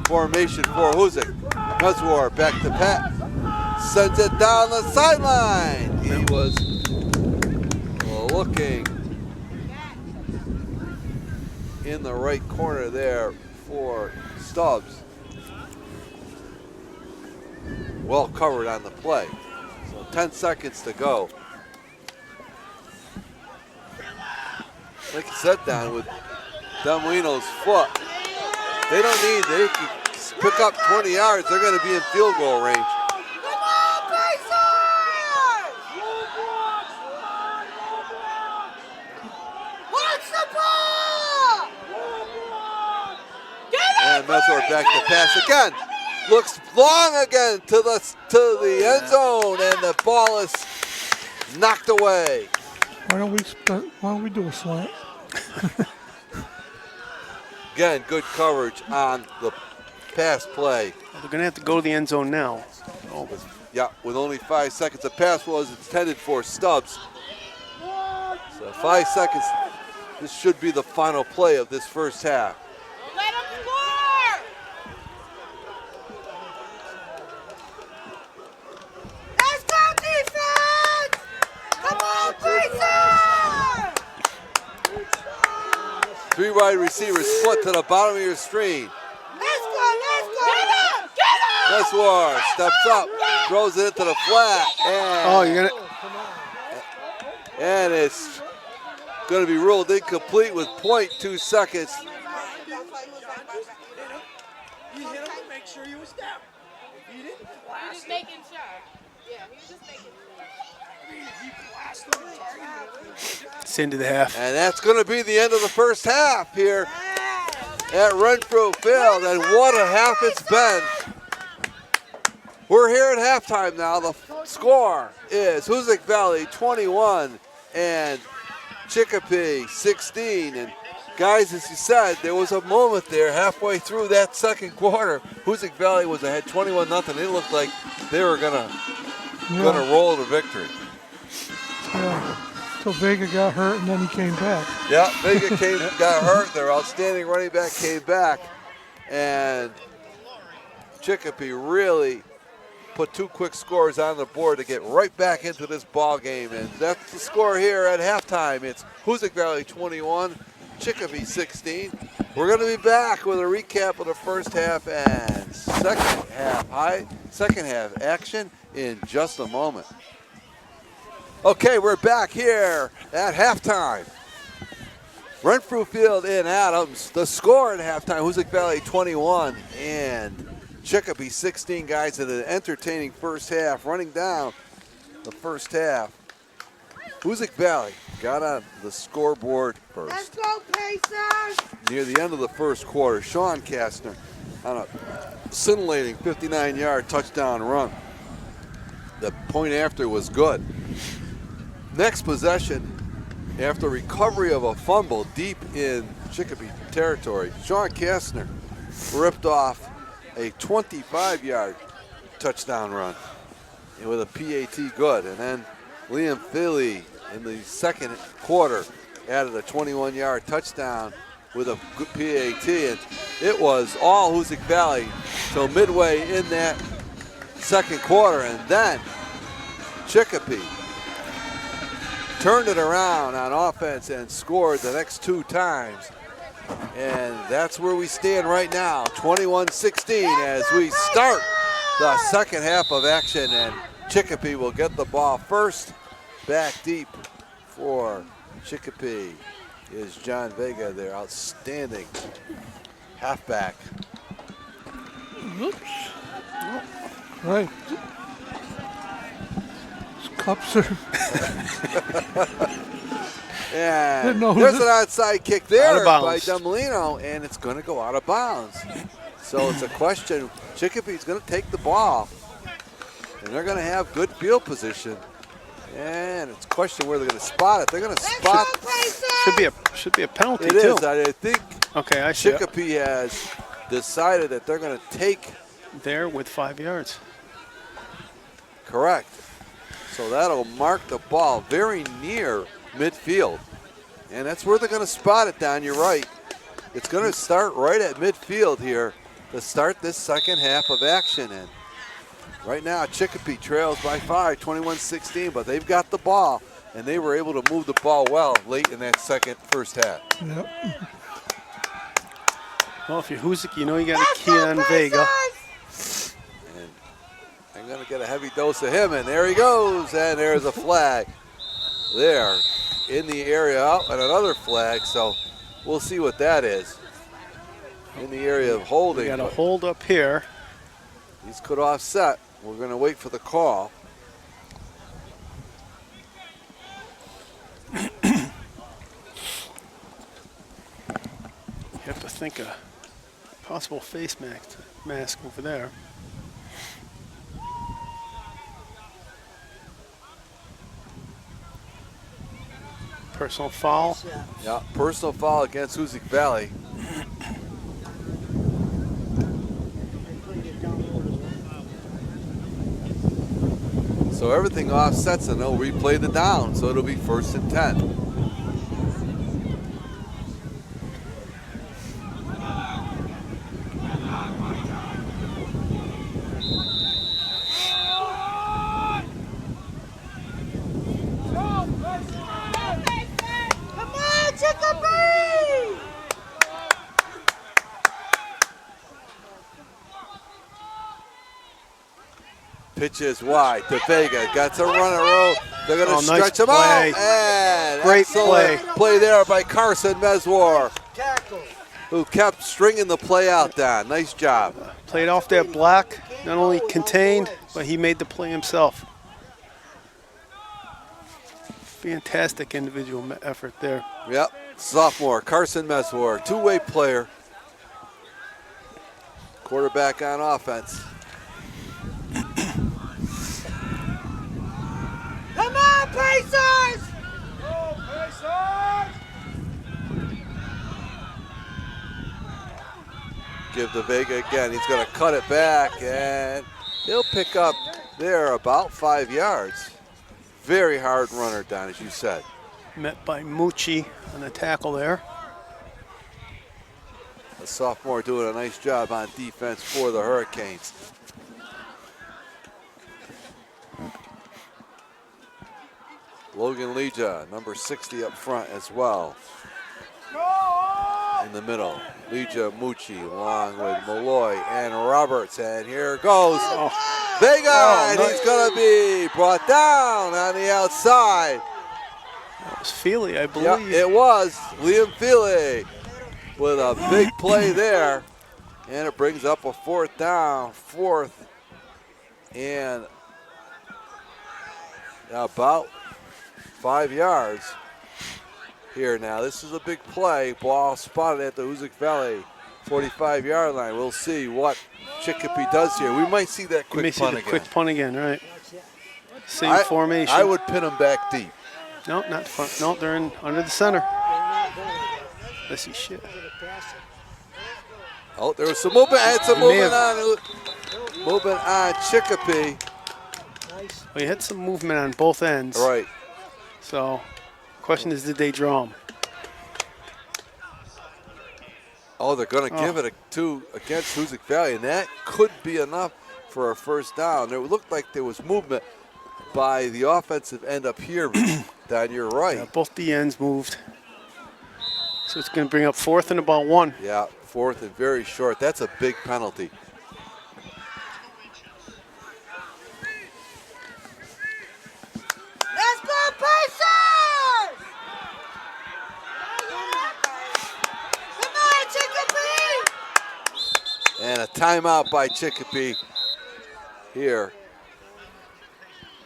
formation for Hoosac. Meswar back to Pat. Sends it down the sideline. He was looking in the right corner there for Stubbs. Well covered on the play. So 10 seconds to go. Like you said, Don, with Demolino's foot, they can pick up 20 yards. They're going to be in field goal range. Come on, Pacers! Watch the ball! Get And Mesor back to pass again. Looks long again to the end zone, and the ball is knocked away. Why don't we do a slant? Again, good coverage on the pass play. They're going to have to go to the end zone now. Yeah, with only 5 seconds. The pass was intended for Stubbs. So 5 seconds. This should be the final play of this first half. Let him score! Let's go, defense! Come on, Grayson! 3 wide receivers split to the bottom of your screen. Let's go! Get him! Get him! Neswar steps up, throws it into the flat, Oh, you're gonna. and it's going to be ruled incomplete with 0.2 seconds. You hit him to make sure you was down. If you didn't blast Just him, making sure. Yeah, he was just making sure. if you blast him and target him, It's into the half. And that's going to be the end of the first half here at Renfrew Field. And what a half it's been. We're here at halftime now. The score is Hoosac Valley 21 and Chicopee 16. And guys, as you said, there was a moment there halfway through that second quarter. Hoosac Valley was ahead 21-0. It looked like they were gonna roll to victory. Yeah. Till Vega got hurt and then he came back. Yeah, Vega got hurt. Their outstanding running back came back, and Chicopee really put 2 quick scores on the board to get right back into this ball game. And that's the score here at halftime. It's Hoosac Valley 21, Chicopee 16. We're going to be back with a recap of the first half and second half action in just a moment. Okay, we're back here at halftime. Renfrew Field in Adams. The score at halftime, Hoosac Valley 21 and Chicopee 16. Guys, in an entertaining first half. Running down the first half, Hoosac Valley got on the scoreboard first. Let's go, Pacers! Near the end of the first quarter, Sean Kastner on a scintillating 59-yard touchdown run. The point after was good. Next possession, after recovery of a fumble deep in Chicopee territory, Sean Kastner ripped off a 25-yard touchdown run with a PAT good. And then Liam Philly in the second quarter added a 21-yard touchdown with a good PAT. And it was all Hoosac Valley till midway in that second quarter. And then Chicopee turned it around on offense and scored the next 2 times. And that's where we stand right now, 21-16 as we start the second half of action. And Chicopee will get the ball first. Back deep for Chicopee is John Vega, their outstanding halfback. Oops. Right. His cups are. And Didn't know who there's this- an onside kick Out there of by bounds. Demolino, and it's going to go out of bounds. So it's a question. Chicopee's going to take the ball, and they're going to have good field position. And it's a question where they're going to spot it. They're going to spot. Should be a penalty It too. is. I think Okay, I see it. Chicopee has decided that they're going to take. There with 5 yards. Correct. So that'll mark the ball very near midfield. And that's where they're going to spot it, Don. You're right. It's going to start right at midfield here to start this second half of action. And right now, Chicopee trails by 5, 21-16, but they've got the ball, and they were able to move the ball well late in that first half. Yep. Well, if you're Hoosac, you know you got to key on Vega. And I'm going to get a heavy dose of him, and there he goes, and there's a flag there in the area, and another flag, so we'll see what that is. In the area of holding. We got a but hold up here. These could offset. We're going to wait for the call. You have to think a possible face mask over there. Personal foul. Yeah, personal foul against Hoosac Valley. So everything offsets, and they'll replay the down, so it'll be 1st and 10. Pitches wide to Vega. Got to run a row. They're going to Oh, nice stretch him play. out. And Great excellent play there by Carson Meswar, Tackle. who kept stringing the play out, Don. Nice job. Played off that block, not only contained, but he made the play himself. Fantastic individual effort there. Yep. Sophomore Carson Meswar, two-way player. Quarterback on offense. Come on, Pacers! Give to Vega again. He's going to cut it back, and he'll pick up there about 5 yards. Very hard runner, Don, as you said. Met by Mucci on the tackle there. The sophomore doing a nice job on defense for the Hurricanes. Logan Leja, number 60 up front as well. In the middle, Leja, Mucci, along with Malloy and Roberts. And here goes Vega, and he's going to be brought down on the outside. That was Feely, I believe. Yeah, it was Liam Feely with a big play there. And it brings up a fourth down, fourth and about 5 yards here now. This is a big play. Ball spotted at the Hoosac Valley 45-yard line. We'll see what Chicopee does here. We might see that You may quick see punt the again. quick punt again, right? Same formation. I would pin them back deep. No, not front. No, they're in under the center. Let's see shit. Oh, there was some movement. And some He may movement on Chicopee. We had some movement on both ends. Right. So, question is, did they draw him? Oh, they're going to give it against Hoosac Valley, and that could be enough for a first down. It looked like there was movement by the offensive end up here. Don, you're right. Yeah, both the ends moved. So it's going to bring up fourth and about 1. Yeah, fourth and very short. That's a big penalty. Let's go, Pacers! Come on, Chicopee! And a timeout by Chicopee here.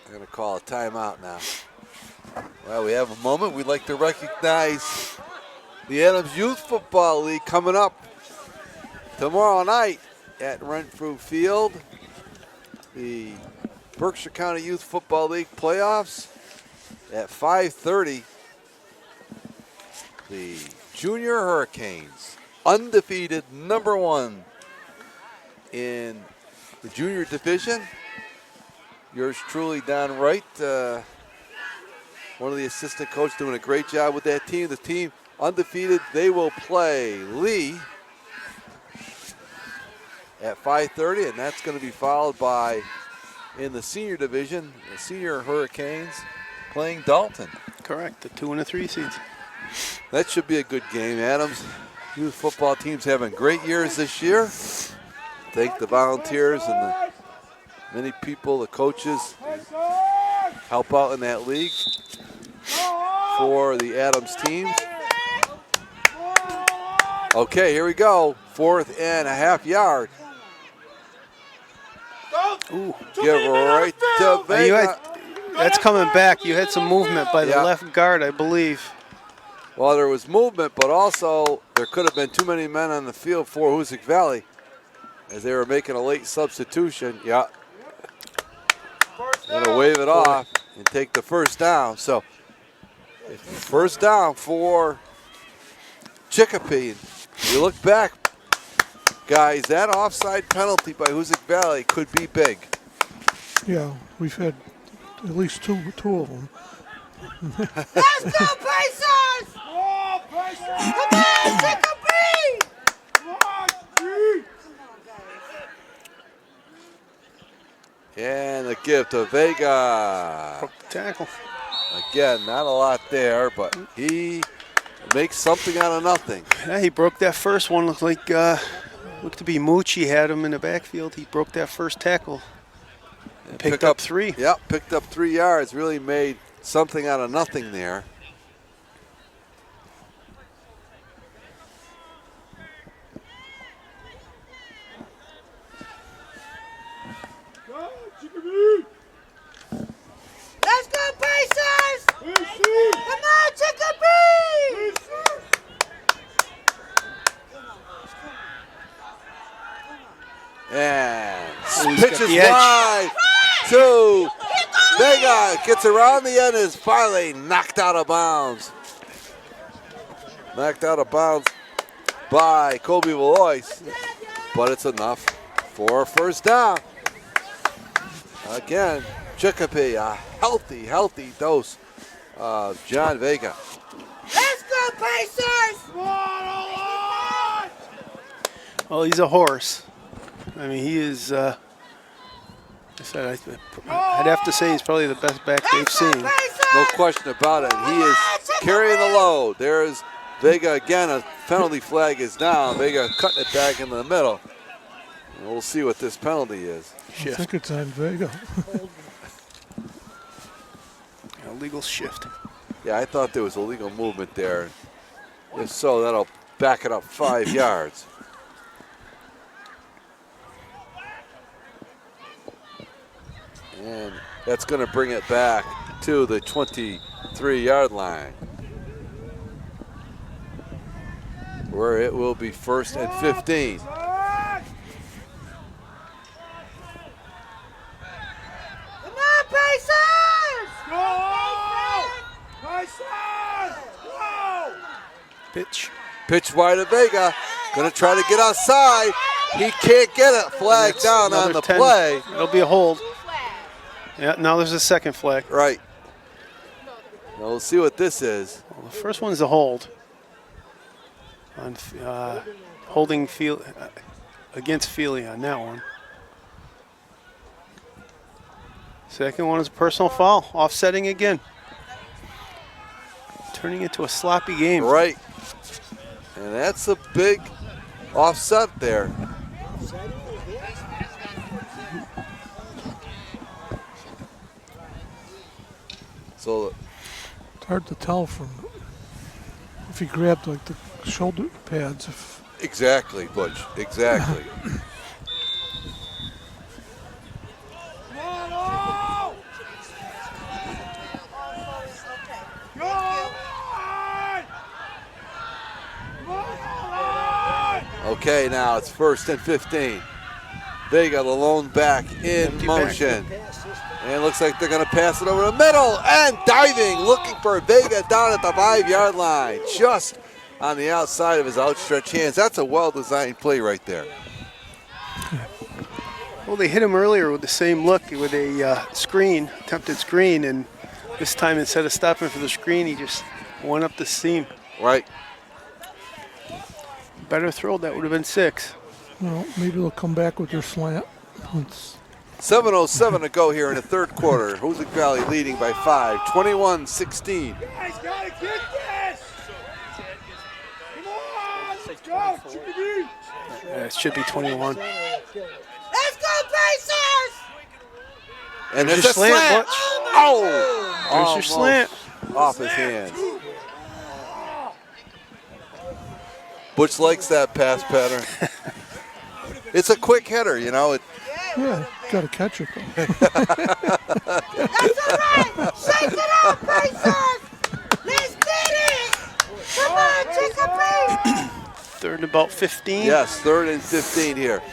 I'm going to call a timeout now. Well, we have a moment. We'd like to recognize the Adams Youth Football League coming up tomorrow night at Renfrew Field. The Berkshire County Youth Football League playoffs at 5:30. The Junior Hurricanes, undefeated, #1 in the junior division. Yours truly, Don Wright, one of the assistant coaches, doing a great job with that team. The team undefeated. They will play Lee at 5:30, and that's going to be followed by, in the senior division, the Senior Hurricanes playing Dalton. Correct, the 2 and the 3 seeds. That should be a good game, Adams. Youth football team's having great years this year. Thank the volunteers and the many people, the coaches, help out in that league for the Adams teams. Okay, here we go. 4th and a half yard. Ooh. Give right to Vega. That's coming back. You had some movement by the left guard, I believe. Well, there was movement, but also there could have been too many men on the field for Hoosac Valley as they were making a late substitution. Yeah. Going to wave it off and take the first down. So, first down for Chicopee. You look back, guys, that offside penalty by Hoosac Valley could be big. Yeah, we've had at least two of them. Let's go, Pacers! Come on, Chicopee! And the give to Vega. Broke the tackle. Again, not a lot there, but he makes something out of nothing. Yeah, he broke that first one. Looked to be Mucci had him in the backfield. He broke that first tackle. Picked up 3. Yep, picked up 3 yards. Really made something out of nothing there. Let's go, Pacers! Come on, Chicopee! And he's got pitches the edge. wide to Vega. Gets around the end, is finally knocked out of bounds. Knocked out of bounds by Kobe Valois, but it's enough for a first down. Again, Chicopee, a healthy dose of John Vega. Let's go, Pacers! Well, he's a horse. I mean, he is. I said I'd have to say he's probably the best back they've seen. No question about it. He is carrying the load. There's Vega again. A penalty flag is down. Vega cutting it back into the middle. And we'll see what this penalty is. I think it's on Vega. Illegal shift. Yeah, I thought there was illegal movement there. If so, that'll back it up 5 yards. And that's going to bring it back to the 23-yard line, where it will be 1st and 15. Come on, Pacers! Pitch wide to Vega. Going to try to get outside. He can't get it. Flag down on the 10. play. It'll be a hold. Yeah, now there's a second flag. Right. Now we'll see what this is. Well, the first one's a hold. On holding against Feely on that one. Second one is a personal foul, offsetting again. Turning into a sloppy game. Right. And that's a big offset there. So It's hard to tell from if he grabbed like the shoulder pads. exactly, Butch. Exactly. Okay, now it's 1st and 15. Vega, the lone back in Empty motion. And it looks like they're going to pass it over the middle. And diving, looking for Vega down at the 5-yard line. Just on the outside of his outstretched hands. That's a well-designed play right there. Well, they hit him earlier with the same look, with a screen, attempted screen, and this time instead of stopping for the screen, he just went up the seam. Right. Better throw, that would have been 6. Well, maybe they'll come back with their slant. 7:07 to go here in the third quarter. Hoosac Valley leading by 5, 21-16. Guys, gotta get this! Come on, let's go, Chickadee! It should be 21. Let's go, Pacers! And There's there's a your slant, slant. Butch. Oh! There's your Almost slant. off his hands. Butch likes that pass pattern. It's a quick hitter, you know. Yeah, got to catch it though. That's all right! Shake it up, Pacers! Let's get it! Come on, Chickapee! Third and about 15. Yes, 3rd and 15 here.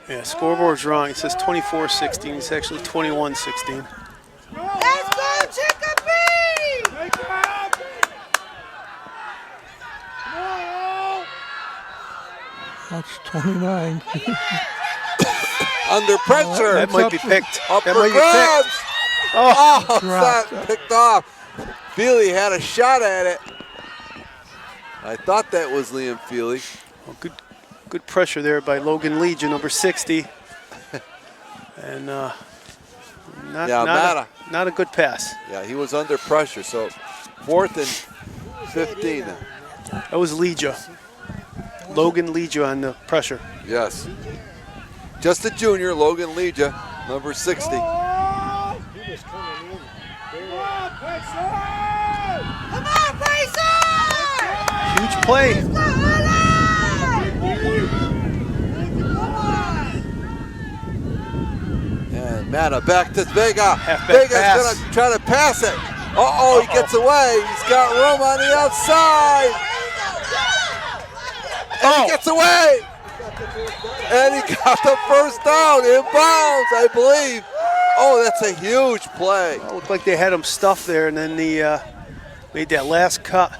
Yeah, scoreboard's wrong. It says 24-16. It's actually 21-16. Let's go, Chickapee! Wake up! Come on, That's 29. Under pressure. That might be picked. Up That for might be grabs. picked. Oh, Dropped that picked off. Feely had a shot at it. I thought that was Liam Feely. Well, good pressure there by Logan Legion, number 60. And not a good pass. Yeah, he was under pressure. So 4th and 15. That was Legia. Logan Legia on the pressure. Yes. Just a junior, Logan Legia, number 60. He was coming in. Come on, Pacer! Huge play. Let's go, Hoosac! And Mata back to Vega. Halfback Vega's pass. gonna try to pass it. Uh-oh, he gets away. He's got room on the outside. And he gets away. And he got the first down in bounds, I believe. Oh, that's a huge play. It looked like they had him stuffed there, and then the made that last cut.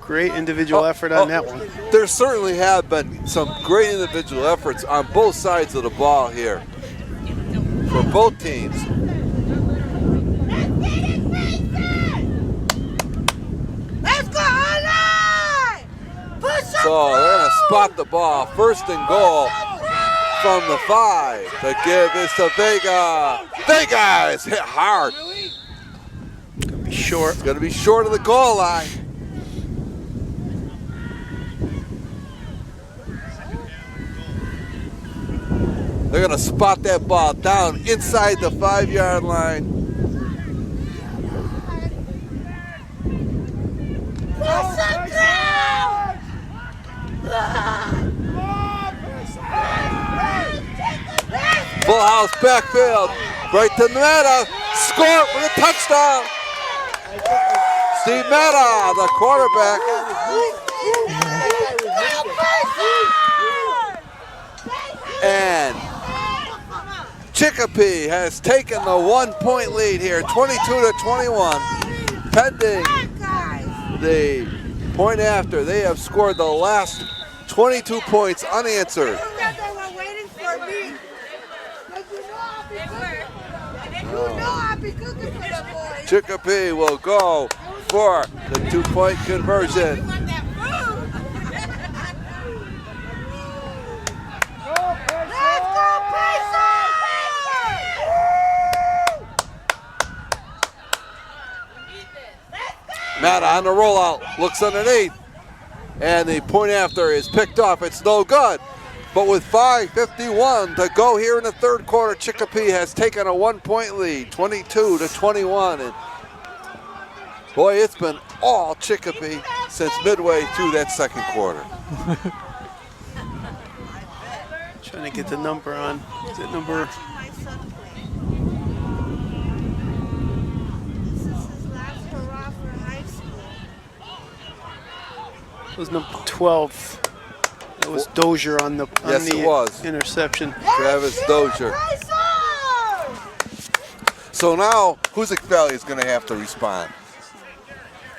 Great individual effort on that one. There certainly have been some great individual efforts on both sides of the ball here for both teams. Let's go, Hoosac! Push up! So they're going to spot the ball. First and goal from the 5 to give this to Vega. Vega is hit hard. Gonna be short. It's going to be short of the goal line. They're going to spot that ball down inside the 5-yard line. Push up down! Full house backfield. Right to Meta. Score for the touchdown. Steve Meta, the quarterback. And Chicopee has taken the 1-point lead here, 22-21. Pending the point after, they have scored the last 22 points unanswered. Chicopee will go for the 2-point conversion. Matt on the rollout, looks underneath, and the point after is picked off. It's no good. But with 5:51 to go here in the third quarter, Chicopee has taken a 1-point lead, 22-21. And boy, it's been all Chicopee since midway through that second quarter. Trying to get the number on. Is it number? It was number 12. It was Dozier on the It was. interception. Travis Dozier. So now Hoosac Valley is going to have to respond.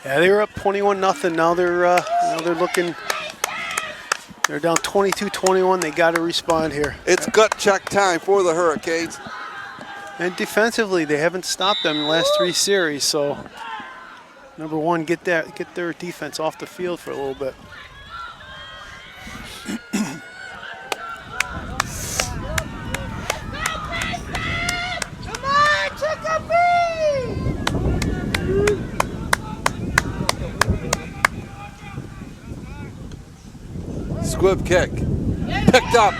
Yeah, they were up 21-0. Now they're looking. They're down 22-21. They got to respond here. It's gut check time for the Hurricanes. And defensively, they haven't stopped them in the last 3 series. So, number one, get their defense off the field for a little bit. Come on, Chicopee! Squib kick. Picked up.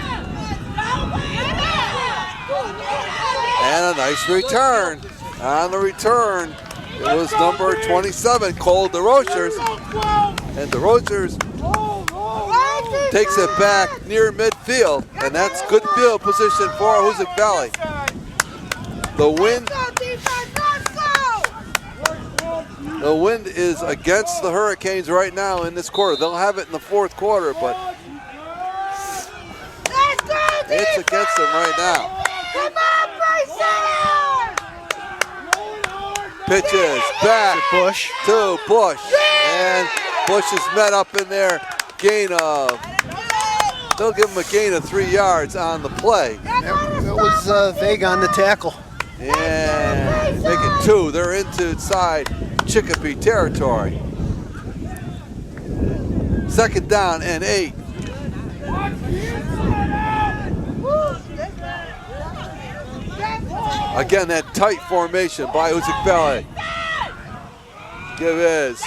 And a nice return. On the return, it was number 27, Cole DeRochers. And DeRochers takes it back near midfield. And that's good field position for Hoosac Valley. The wind is against the Hurricanes right now in this quarter. They'll have it in the fourth quarter, but it's against them right now. Come on, Pitches back Bush. to Bush. And Bush is met up in there. They'll give him a gain of 3 yards on the play. That was Vega on the tackle. And make it 2. They're inside Chicopee territory. Second down and 8. Again, that tight formation by Hoosac Valley. Give his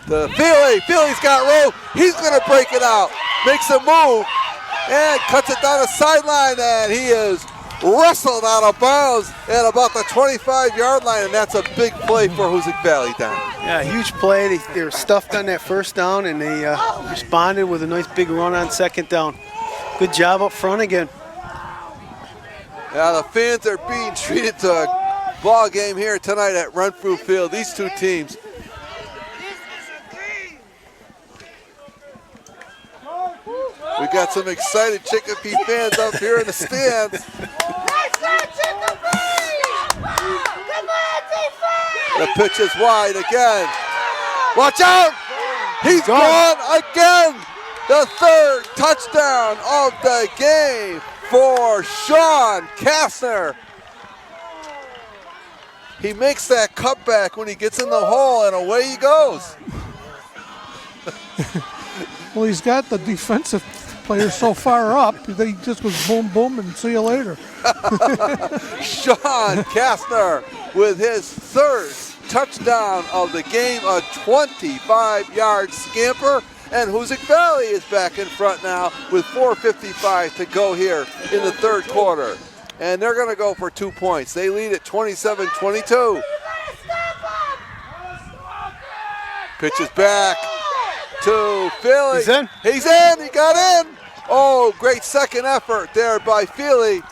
to Feely. Feely's got room. He's going to break it out. makes a move, and cuts it down the sideline, and he is wrestled out of bounds at about the 25-yard line, and that's a big play for Hoosac Valley down. Yeah, huge play. They were stuffed on that first down, and they responded with a nice big run on second down. Good job up front again. Yeah, the fans are being treated to a ball game here tonight at Renfrew Field. These two teams. We got some excited Chicopee fans up here in the stands. Let's go, Chicopee! Come on, defense! The pitch is wide again. Watch out! He's gone again! The third touchdown of the game for Sean Kastner. He makes that cutback when he gets in the hole, and away he goes. Well, he's got the defensive player so far up, they just was boom, boom, and see you later. Sean Kastner with his third touchdown of the game, a 25-yard scamper, and Hoosac Valley is back in front now with 4:55 to go here in the third quarter. And they're going to go for 2 points. They lead at 27-22. Pitch is back to Philly. He's in. He's in. He got in. Oh, great second effort there by Philly,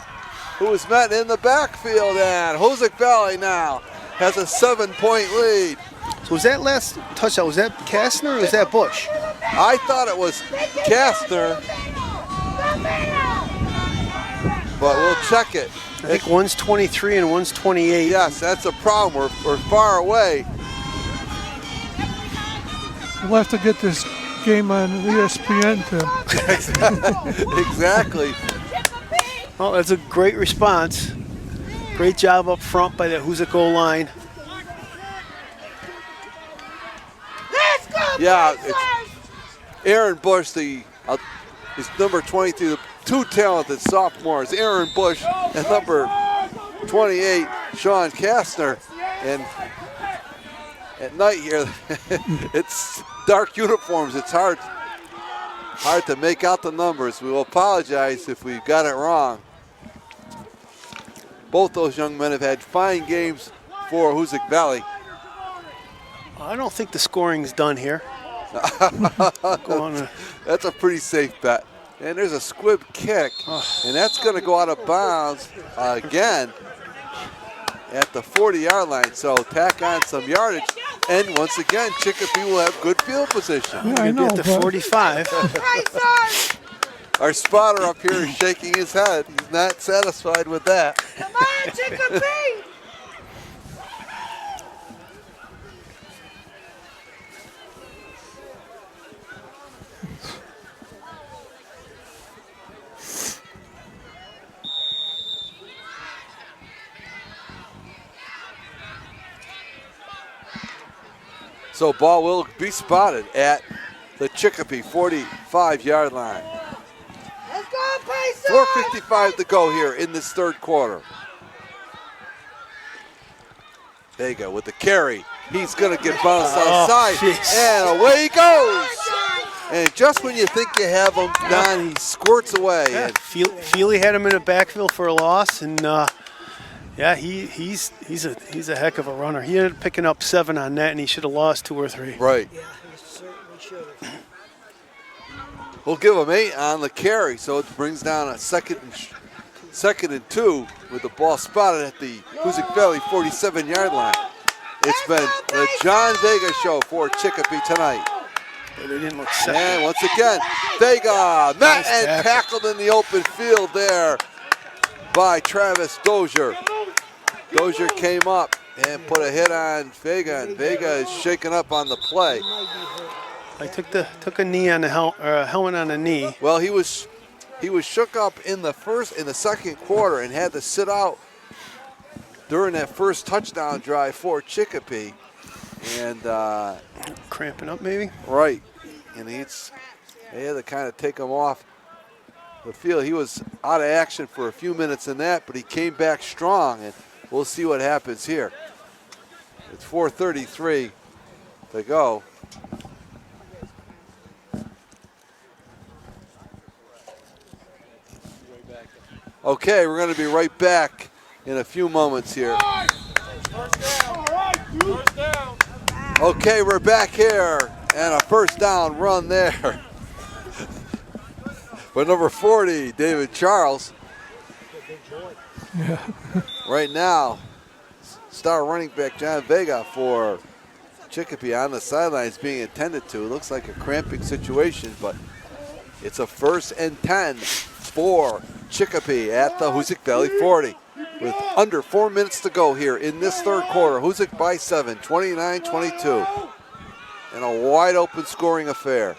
who was met in the backfield. And Hoosac Valley now has a 7-point lead. So was that last touchdown, was that Kastner or was that Bush? I thought it was Kastner, but we'll check it. I think one's 23 and one's 28. Yes, that's a problem. We're far away. We'll have to get this game on ESPN, Tim. Exactly. Well, that's a great response. Great job up front by the Hoosac goal line. Let's go, Yeah, Pacers! it's Aaron Bush, is number 22, the two talented sophomores, Aaron Bush and number 28, Sean Kastner. And at night here, it's dark uniforms. It's hard to make out the numbers. We will apologize if we got it wrong. Both those young men have had fine games for Hoosac Valley. I don't think the scoring's done here. That's a pretty safe bet. And there's a squib kick, and that's going to go out of bounds again at the 40-yard line. So tack on some yardage, and once again, Chicopee will have good field position. Yeah, I know, At the but 45. Pacers! Our spotter up here is shaking his head. He's not satisfied with that. Come on, Chicopee! So ball will be spotted at the Chicopee 45-yard line. Let's go, Pacers! 4:55 to go here in this third quarter. Vega with the carry. He's going to get bounced outside, and away he goes. And just when you think you have him, Don, he squirts away. Yeah, And Feely had him in the backfield for a loss, and yeah, he's a heck of a runner. He ended up picking up 7 on that, and he should have lost 2 or 3. right. Yeah, he certainly should have. We'll give him 8 on the carry, so it brings down a second and 2 with the ball spotted at the Hoosac Valley 47-yard line. It's been the John Vega show for Chicopee tonight. But they didn't look set. And once again, Vega met and tackled in the open field there by Travis Dozier. Dozier came up and put a hit on Vega, and Vega is shaken up on the play. I took a knee on the helmet on the knee. Well, he was shook up in the second quarter and had to sit out during that first touchdown drive for Chicopee. And Cramping up maybe? right, and they had to kind of take him off the field. He was out of action for a few minutes in that, but he came back strong, and we'll see what happens here. It's 4:33 to go. Okay, we're going to be right back in a few moments here. Okay, we're back here, and a first down run there. But number 40, David Charles. Yeah. Right now, star running back John Vega for Chicopee on the sidelines being attended to. Looks like a cramping situation, but it's a 1st and 10 for Chicopee at the Hoosac Valley 40. With under 4 minutes to go here in this third quarter. Hoosac by 7, 29-22. And a wide open scoring affair.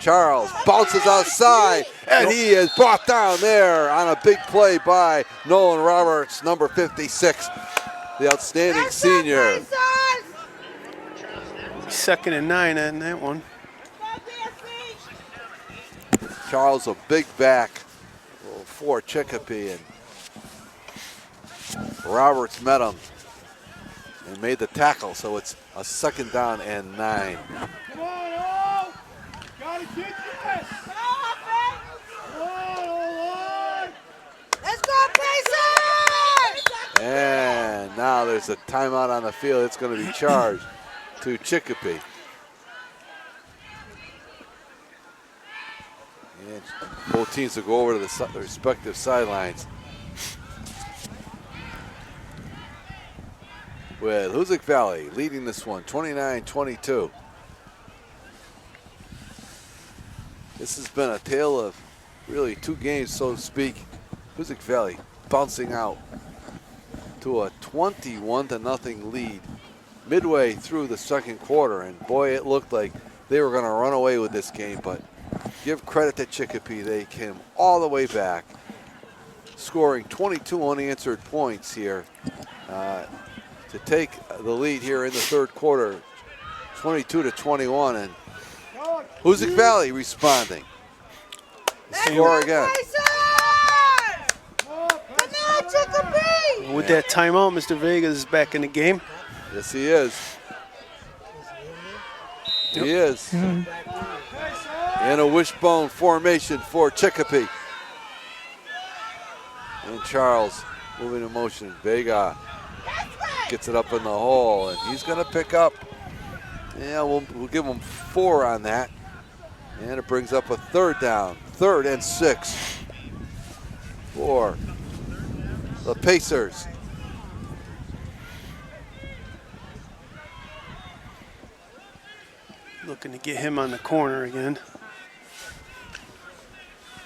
Charles bounces outside, and he is brought down there on a big play by Nolan Roberts, number 56, the outstanding senior. 2nd and 9 on that one. Charles, a big back for Chicopee, and Roberts met him and made the tackle, so it's a 2nd down and 9. Come on, oh! Gotta get this! Come on, let's go, Pacers! And now there's a timeout on the field. It's going to be charged to Chicopee. And both teams will go over to the respective sidelines. With Hoosac Valley leading this one, 29-22. This has been a tale of really 2 games, so to speak. Hoosac Valley bouncing out to a 21-0 lead midway through the 2nd quarter, and boy, it looked like they were going to run away with this game, but give credit to Chicopee. They came all the way back, scoring 22 unanswered points here to take the lead here in the 3rd quarter, 22-21, and Hoosac Valley responding. Score again. With that timeout, Mr. Vega is back in the game. Yes, he is. He is. In a wishbone formation for Chicopee. And Charles moving in motion. Vega gets it up in the hole, and he's going to pick up. Yeah, we'll give him 4 on that. And it brings up a 3rd down. 3rd and 6 for the Pacers. Looking to get him on the corner again.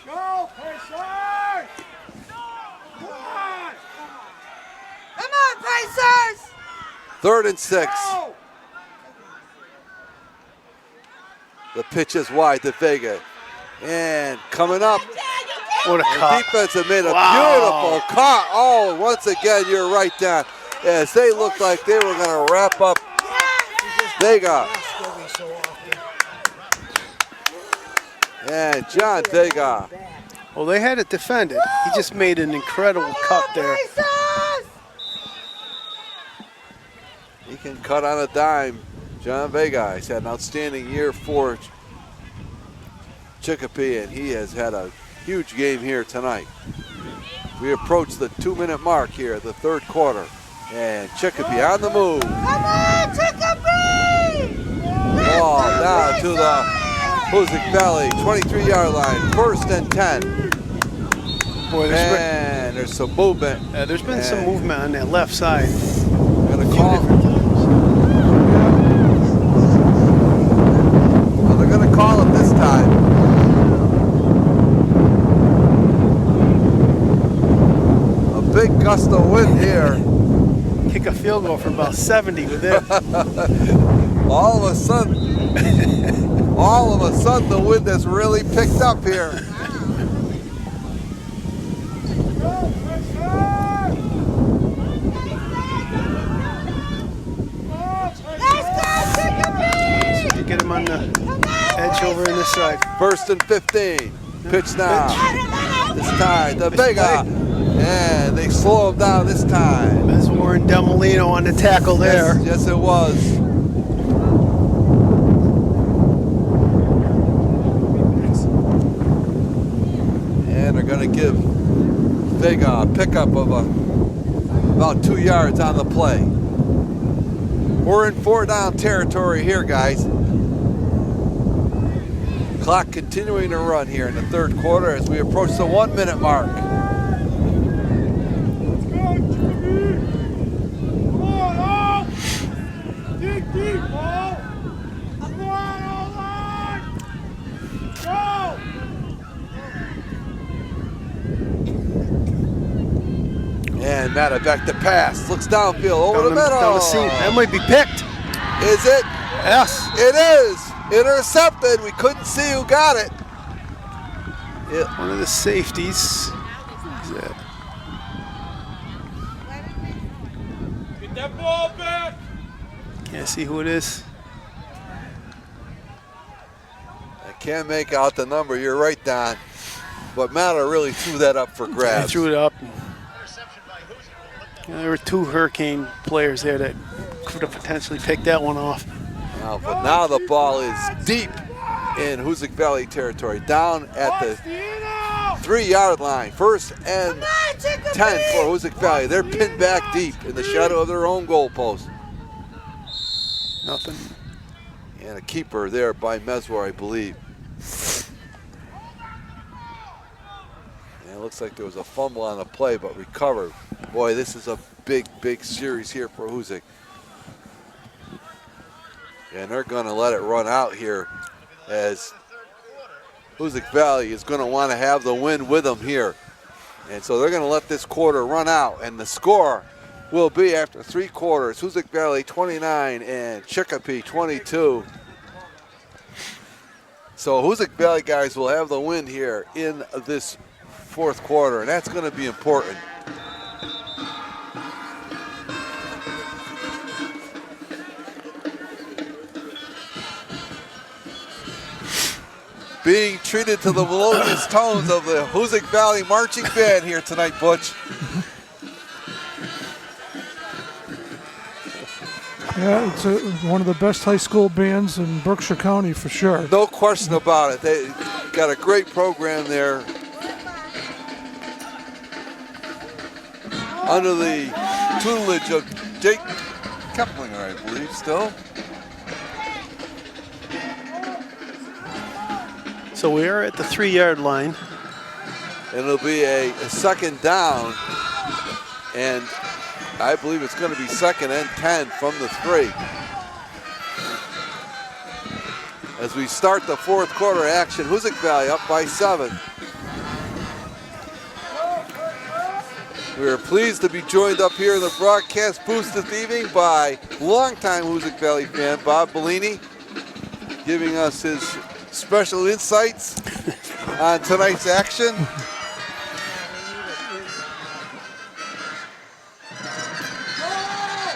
Go, Pacers! Come on! Come on, Pacers! 3rd and 6. Go! The pitch is wide to Vega. And coming up, What a the cut. defense have made a Wow. beautiful cut. Oh, once again, you're right, Don. As they looked like they were going to wrap up Vega. And John Vega. Well, they had it defended. He just made an incredible cut there. He can cut on a dime. John Vega has had an outstanding year for Chicopee, and he has had a huge game here tonight. We approach the 2-minute mark here, the 3rd quarter, and Chicopee on the move. Come on, Chicopee! Ball down to the Hoosac Valley 23-yard line, 1st and 10. Boy, And there's some movement. there's been some movement on that left side. Gonna call. Well, they're gonna call it this time. A big gust of wind here. Kick a field goal for about 70 with it. All of a sudden, the wind has really picked up here. You get him on the edge over in this side. 1st and 15. Pitch now. This time to Vega. And they slow him down this time. That's Warren Demolino on the tackle there. Yes, it was. And they're going to give big pickup of about 2 yards on the play. We're in 4-down territory here, guys. Clock continuing to run here in the third quarter as we approach the 1 minute mark. And Matavec the pass. Looks downfield over the middle. Down the seam. That might be picked. Is it? Yes. It is. Intercepted. We couldn't see who got it. One of the safeties. Get that ball back. Can't see who it is. I can't make out the number. You're right, Don. But Matter really threw that up for He grabs. threw it up. Yeah, there were 2 Hurricane players there that could have potentially picked that one off. But now the ball is deep in Hoosac Valley territory, down at the 3-yard line. First and 10 for Hoosac Valley. They're pinned back deep in the shadow of their own goalpost. Nothing. And a keeper there by Meswar, I believe. And it looks like there was a fumble on the play, but recovered. Boy, this is a big, big series here for Hoosac. And they're going to let it run out here as Hoosac Valley is going to want to have the win with them here. And so they're going to let this quarter run out. And the score will be after 3 quarters, Hoosac Valley 29 and Chicopee 22. So Hoosac Valley guys will have the win here in this 4th quarter, and that's going to be important. Being treated to the melodious tones of the Hoosac Valley Marching Band here tonight, Butch. Yeah, it's one of the best high school bands in Berkshire County for sure. No question about it. They got a great program there. Under the tutelage of Jake Keplinger, I believe, still. So we are at the 3-yard line. And it'll be a 2nd down. And I believe it's going to be 2nd and 10 from the 3. As we start the 4th quarter action, Hoosac Valley up by 7. We are pleased to be joined up here in the broadcast booth this evening by longtime Hoosac Valley fan Bob Bellini, giving us his special insights on tonight's action.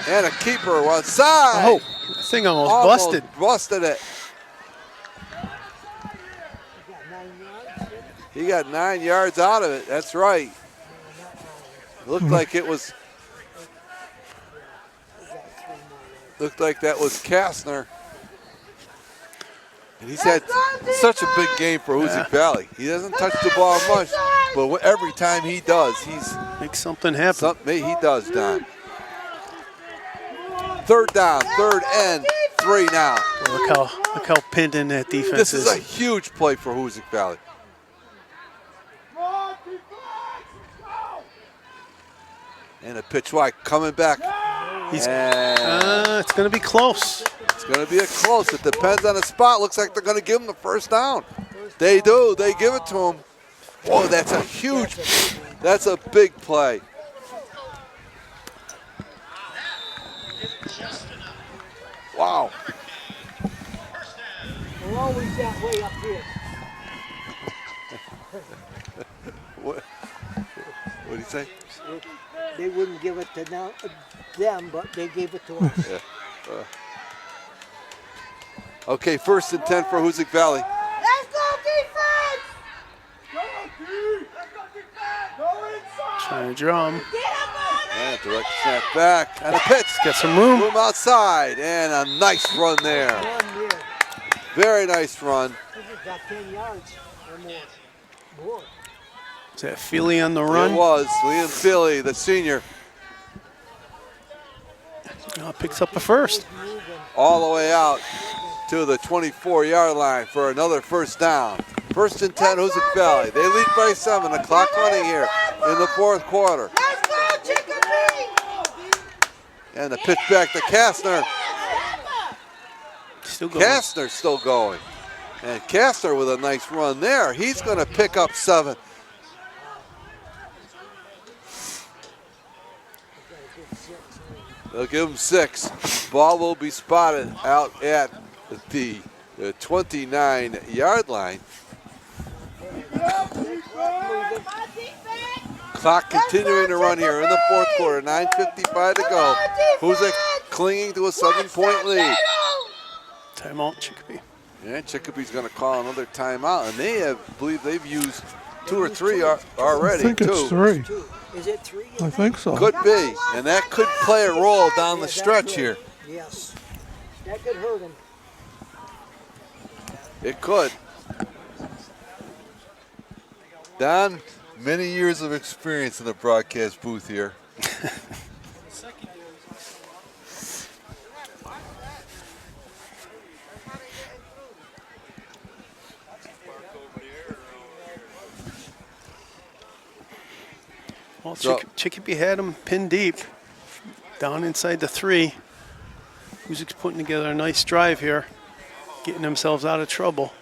And a keeper one side. Oh, that thing almost busted. Busted it. He got 9 yards out of it. That's right. Looked like it was. Looked like that was Kastner. And he's had such a big game for Hoosac Valley. He doesn't touch the ball much, but every time he does, he's makes something happen. He does, Don. 3rd down, 3rd and 3 now. Look how pinned in that defense This is a huge play for Hoosac Valley. And a pitch wide coming back. It's going to be close. It's going to be a close. It depends on the spot. Looks like they're going to give him the 1st down. They do. They give it to him. Oh, that's a huge, that's a big play. Wow. We're always that way up here. What did he say? They wouldn't give it to them, but they gave it to us. Yeah. Okay, 1st and 10 for Hoosac Valley. Let's go defense! Trying to draw him. And direct snap back. And a pitch. Got some room. Room outside. And a nice run there. One there. Very nice run. This has got 10 yards or more. More. Is that Feely on the run? It was Liam Philly, the senior, Picks up a first. all the way out to the 24-yard line for another first down. First and 10, Hoosac Valley. They lead by 7. The clock running here in the fourth quarter. Let's go, Chicopee! And the pitch back to Kastner. Still going. Kastner's still going. And Kastner with a nice run there. He's going to pick up 7. They'll give him 6. Ball will be spotted out at the 29-yard line. Clock continuing to run here in the fourth quarter. 9:55 to go. Hoosac clinging to a 7-point lead. Timeout, Chicopee. Yeah, Chicopee's going to call another timeout, and they believe they've used 2 or 3 already. I think it's 3. Is it 3? I think so. Could be, and that could play a role down the stretch here. Yes. That could hurt him. It could. Don, many years of experience in the broadcast booth here. Well, So- Chicopee had him pinned deep, down inside the 3. Hoosac's putting together a nice drive here, getting themselves out of trouble.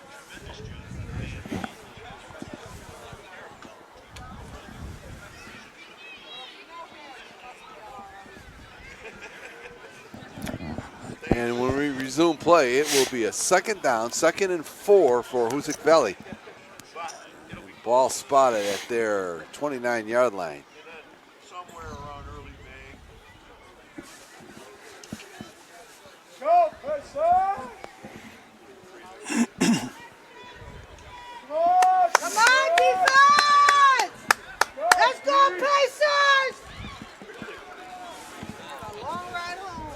And when we resume play, it will be a second down, 2nd and 4 for Hoosac Valley. Ball spotted at their 29-yard line. Somewhere around early May. Come on, defense! Let's go, Pacers! A long ride home.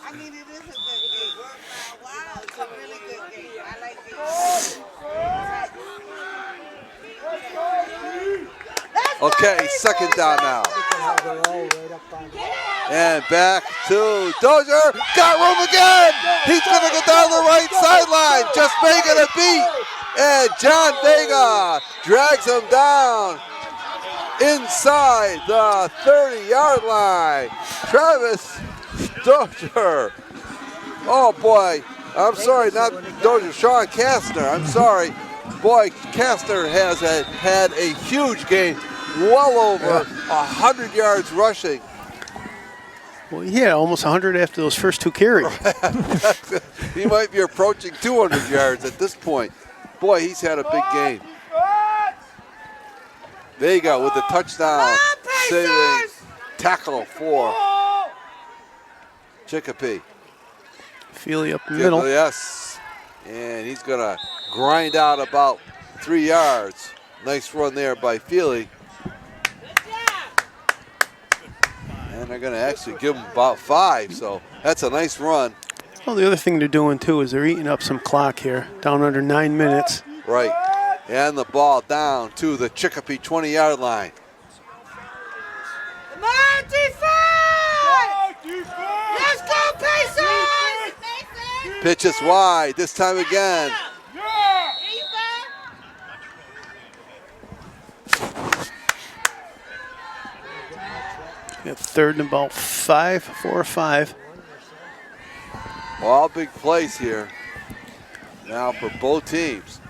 I mean, it is a good game. Wow, it's a really good game. I like it. Okay, second down now. How they're all right up on And back to Dozier. Got room again. He's going to go down the right sideline. Just making a beat. And John Vega drags him down inside the 30-yard line. Travis Dozier. Oh, boy. I'm sorry, not Dozier. Sean Kastner. I'm sorry. Boy, Kastner has had a huge game. Well over 100 yards rushing. Well, he had almost 100 after those first 2 carries. He might be approaching 200 yards at this point. Boy, he's had a big game. Vega with the touchdown saving tackle for Chicopee. Feely up the middle. Yes. And he's going to grind out about 3 yards. Nice run there by Feely. And they're going to actually give him about 5, so that's a nice run. Well, the other thing they're doing, too, is they're eating up some clock here, down under 9 minutes. Right. And the ball down to the Chicopee 20-yard line. Come on, defense! Let's go, Pacers! Pitch is wide, this time again. We have 3rd and about 5, 4 or 5. All big plays here now for both teams.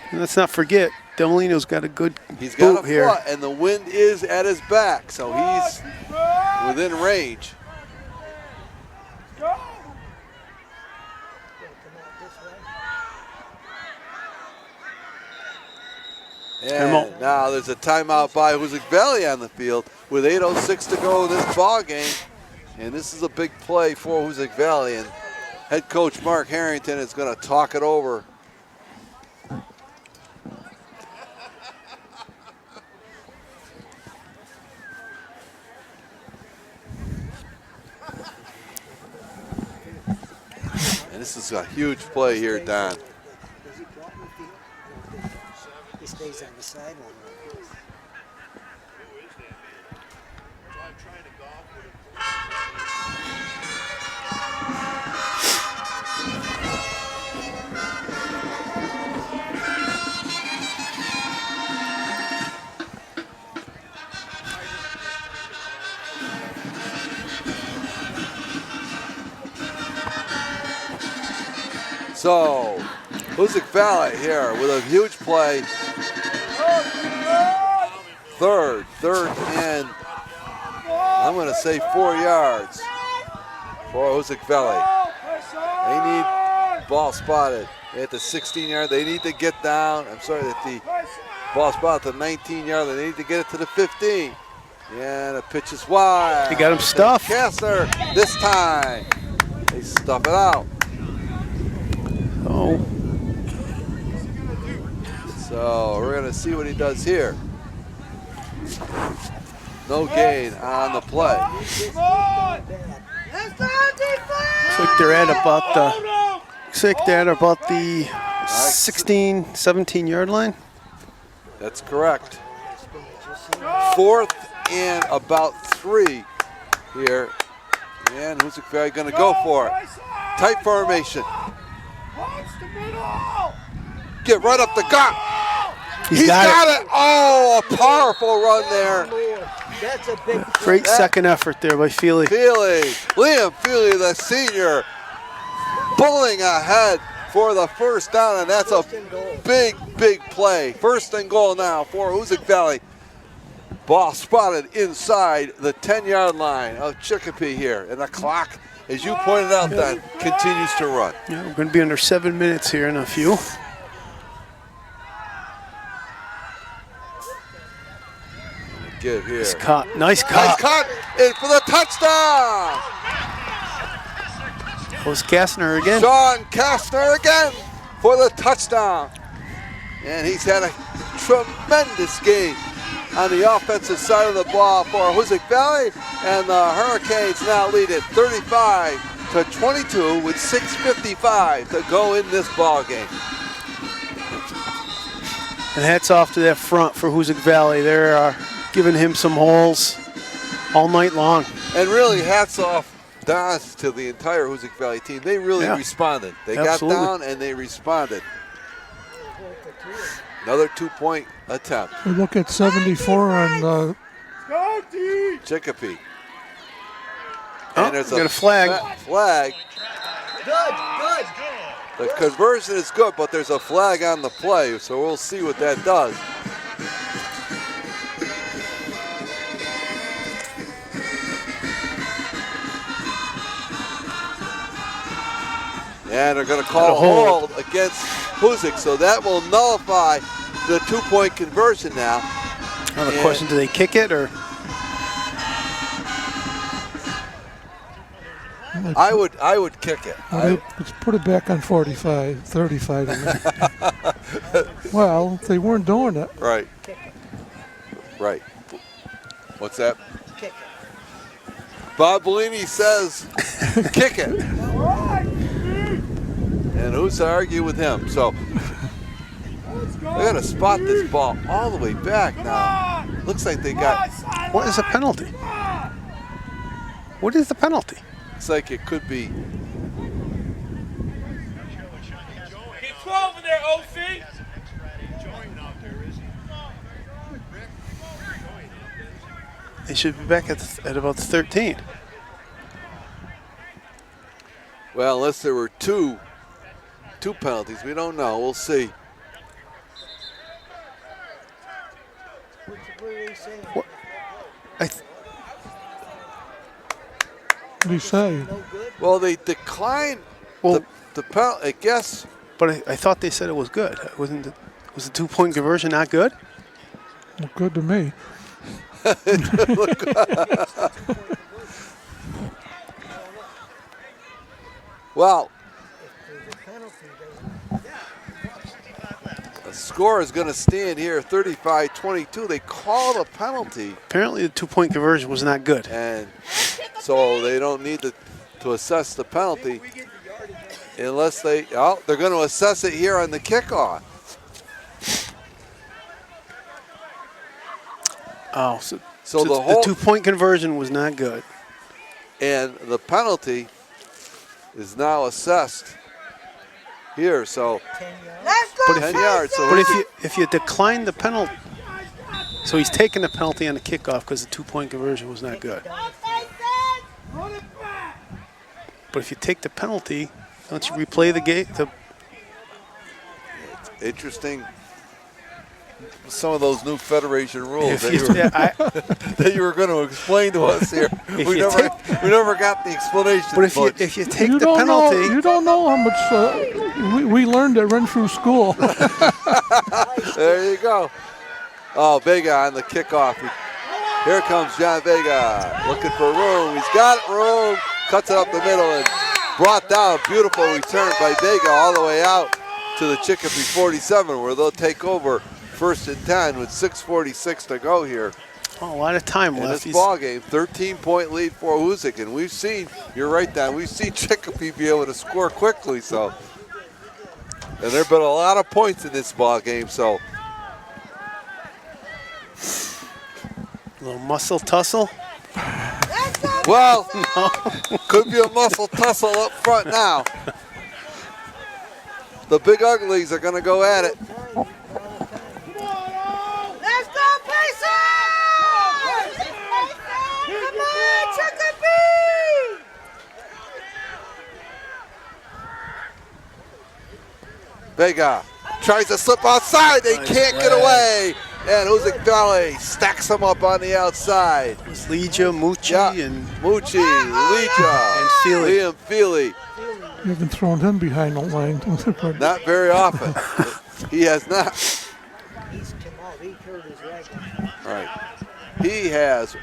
And let's not forget, Demolino's got a good He's got boot a here. foot, and the wind is at his back, so he's within range. And now there's a timeout by Hoosac Valley on the field with 8:06 to go in this ball game. And this is a big play for Hoosac Valley. And head coach Mark Harrington is going to talk it over. This is a huge play here, Don. Does he drop your feet? He stays on the sideline. So, Hoosac Valley here with a huge play. Third and I'm going to say 4 yards for Hoosac Valley. They need ball spotted at the 16-yard. They need to get down. I'm sorry, that the ball spotted at the 19-yard. They need to get it to the 15. And the pitch is wide. They got him stuffed. Kastner this time. They stuff it out. Oh. So we're going to see what he does here. No gain on the play. Let's go, defense! Looks like they're at about the 16, 17-yard line. That's correct. 4th and about 3 here. And Hoosac Valley going to go for it. Tight formation. Get right up the gut. He's got it. Oh, a powerful run there. That's a big Great second effort there by Feely. Liam Feely, the senior, pulling ahead for the first down, and that's a big, big play. 1st and goal now for Hoosac Valley. Ball spotted inside the 10-yard line of Chicopee here, and the clock, as you pointed out, then continues to run. Yeah, we're going to be under 7 minutes here in a few. Give here. Nice cut. Nice Nice cut in for the touchdown. Was Kastner again? Sean Kastner again for the touchdown. And he's had a tremendous game on the offensive side of the ball for Hoosac Valley. And the Hurricanes now lead it 35-22 with 6:55 to go in this ball game. And hats off to that front for Hoosac Valley. They're giving him some holes all night long. And really, hats off, Don, to the entire Hoosac Valley team. They really responded. They Absolutely. got down and they responded. Another 2-point attempt. We look at 74 on Chicopee. Oh, And there's got a flag. Flag. Good. The conversion is good, but there's a flag on the play, so we'll see what that does. And they're going to call a hold against Hoosac, so that will nullify the 2-point conversion now. Now the question, do they kick it or? I would kick it. Let's put it back on 45, 35. I mean. Well, they weren't doing it. Right. Right. What's that? Kick it. Bob Bellini says, kick it. And who's to argue with him? So they're going to spot this ball all the way back now. Looks like they got. What is the penalty? What is the penalty? Looks like it could be. Get 12 in there, OC. They should be back at about 13. Well, unless there were two penalties, we don't know. We'll see. What are they saying? What? What do you say? No good? Well, they declined Well, the penalty, I guess. but I thought they said it was good. Was the 2-point conversion not good? Looked good to me. Well, If there's a penalty, the score is going to stand here 35-22. They called a penalty, Apparently the 2-point conversion was not good. and so they don't need to assess the penalty. Unless they're going to assess it here on the kickoff. Oh, So the the whole 2-point conversion was not good. and the penalty is now assessed here. So Let's go, 10 yards. So But if you decline the penalty, so he's taking the penalty on the kickoff because the 2-point conversion was not good. But if you take the penalty, don't you replay the game? interesting. Some of those new federation rules that you were going to explain to us here. We never got the explanation. But if you take You the don't penalty, know. You don't know how much we learned at Renfrew School. There you go. Oh, Vega on the kickoff. Here comes John Vega looking for room. He's got room. Cuts it up the middle and brought down. Beautiful return by Vega all the way out to the Chicopee 47 where they'll take over 1st and 10 with 6:46 to go here. oh, a lot of time In left. this ball game, 13-point lead for Hoosac, and we've seen, you're right, Dan, we've seen Chicopee be able to score quickly, so. And there have been a lot of points in this ball game, so. A little muscle tussle. Well, could be a muscle tussle up front now. The big uglies are going to go at it. Let's go, Pacers! Come on, Chicopee! Vega tries to slip outside. They can't get away. And Hoosac Valley stacks them up on the outside. It was Legia, Mucci, Yeah. and Mucci, Legia, And Feely. Liam Feely. You haven't thrown him behind the line. Not very often. He has not. He's come out. He hurt his leg. All right. He has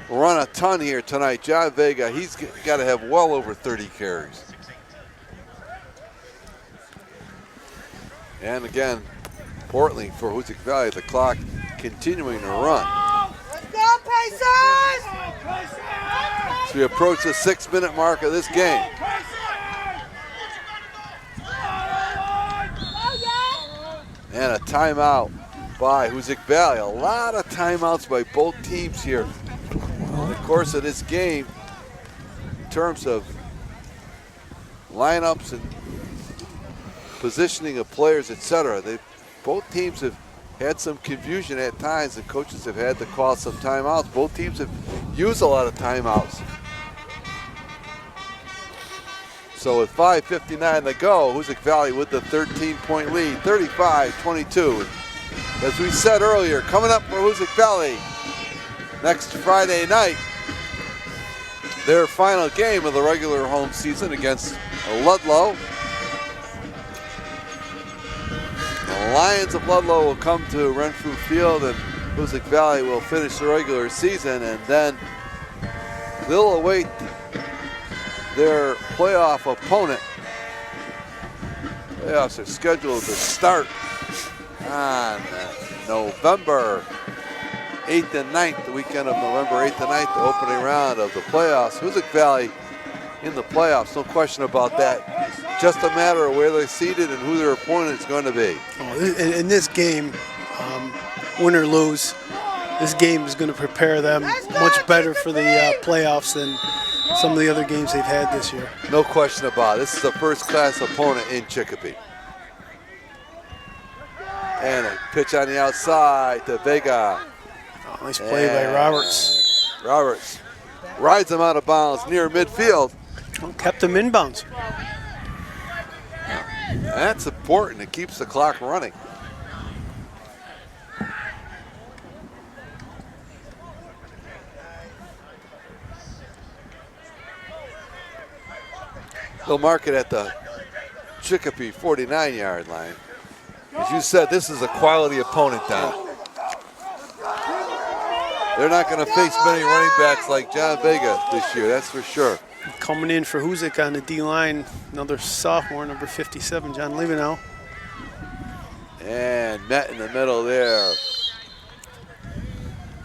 run a ton here tonight. John Vega, he's got to have well over 30 carries. And again, importantly for Hoosac Valley, the clock continuing to run. Let's go, Pacers! As we approach the 6-minute mark of this game. And a timeout by Hoosac Valley. A lot of timeouts by both teams here in the course of this game in terms of lineups and positioning of players, etc. Both teams have had some confusion at times, and coaches have had to call some timeouts. Both teams have used a lot of timeouts. So with 5:59 to go, Hoosac Valley with the 13-point lead, 35-22. As we said earlier, coming up for Hoosac Valley next Friday night, their final game of the regular home season against Ludlow. The Lions of Ludlow will come to Renfrew Field, and Hoosac Valley will finish the regular season, and then they'll await their playoff opponent. Playoffs are scheduled to start on November 8th and 9th, the weekend of November 8th and 9th, the opening round of the playoffs. Hoosac Valley in the playoffs, no question about that. Just a matter of where they're seated and who their opponent is going to be. in this game, win or lose, this game is going to prepare them much better for the playoffs than some of the other games they've had this year. No question about it. This is a first-class opponent in Chicopee. And a pitch on the outside to Vega. Oh, nice play by Roberts. Roberts rides him out of bounds near midfield. Oh, kept him inbounds. That's important. It keeps the clock running. They'll mark it at the Chicopee 49-yard line. As you said, this is a quality opponent, Don. They're not going to face many running backs like John Vega this year, that's for sure. Coming in for Hoosac on the D-line, another sophomore, number 57, John Levenow. And met in the middle there.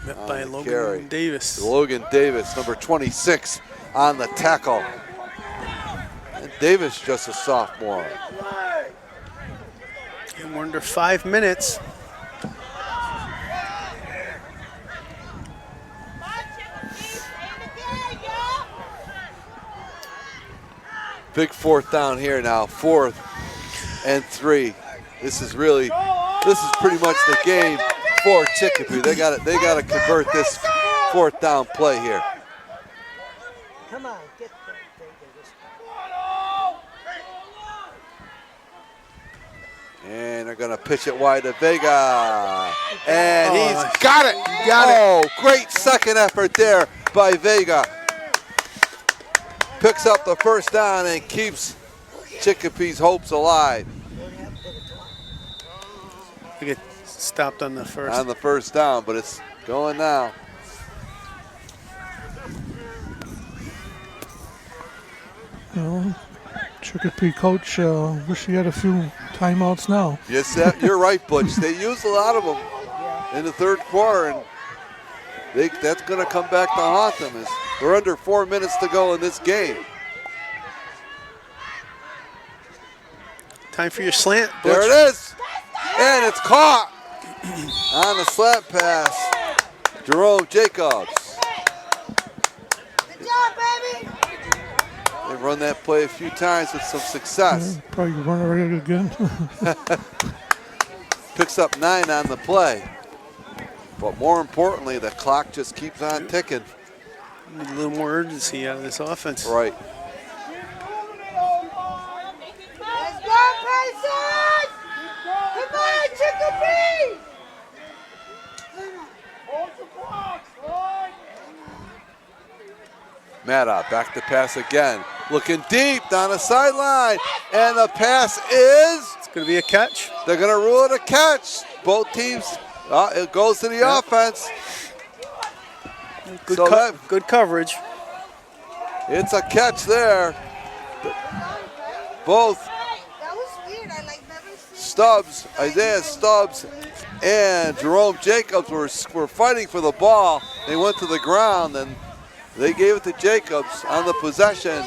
Met by Logan carry. Davis. Logan Davis, number 26, on the tackle. And Davis just a sophomore. And we're under 5 minutes. Big fourth down here now, 4th and 3. This is pretty much the game for Chicopee. They got to convert this 4th down play here. Come on, get that thing. And they're going to pitch it wide to Vega. And he's got it. Great second effort there by Vega. Picks up the first down and keeps Chicopee's hopes alive. We get stopped on the first. On the first down, but it's going now. Well, Chicopee coach wish he had a few timeouts now. Yes, you're right, Butch. They used a lot of them in the third quarter, and that's going to come back to haunt them. We're under 4 minutes to go in this game. Time for your slant, Butch. There it is. And it's caught on the slant pass. Jerome Jacobs. Good job, baby. They've run that play a few times with some success. Probably run it again. Picks up 9 on the play. But more importantly, the clock just keeps on ticking. Need a little more urgency out of this offense. Right. Let's go, Pacers! Come on, Chicopee! Matta back to pass again. Looking deep down the sideline. And the pass is. It's going to be a catch. They're going to rule it a catch. Both teams, it goes to the offense. Good coverage. It's a catch there. Both That was weird. I never seen Stubbs, Isaiah Stubbs, and Jerome Jacobs were fighting for the ball. They went to the ground and they gave it to Jacobs on the possession.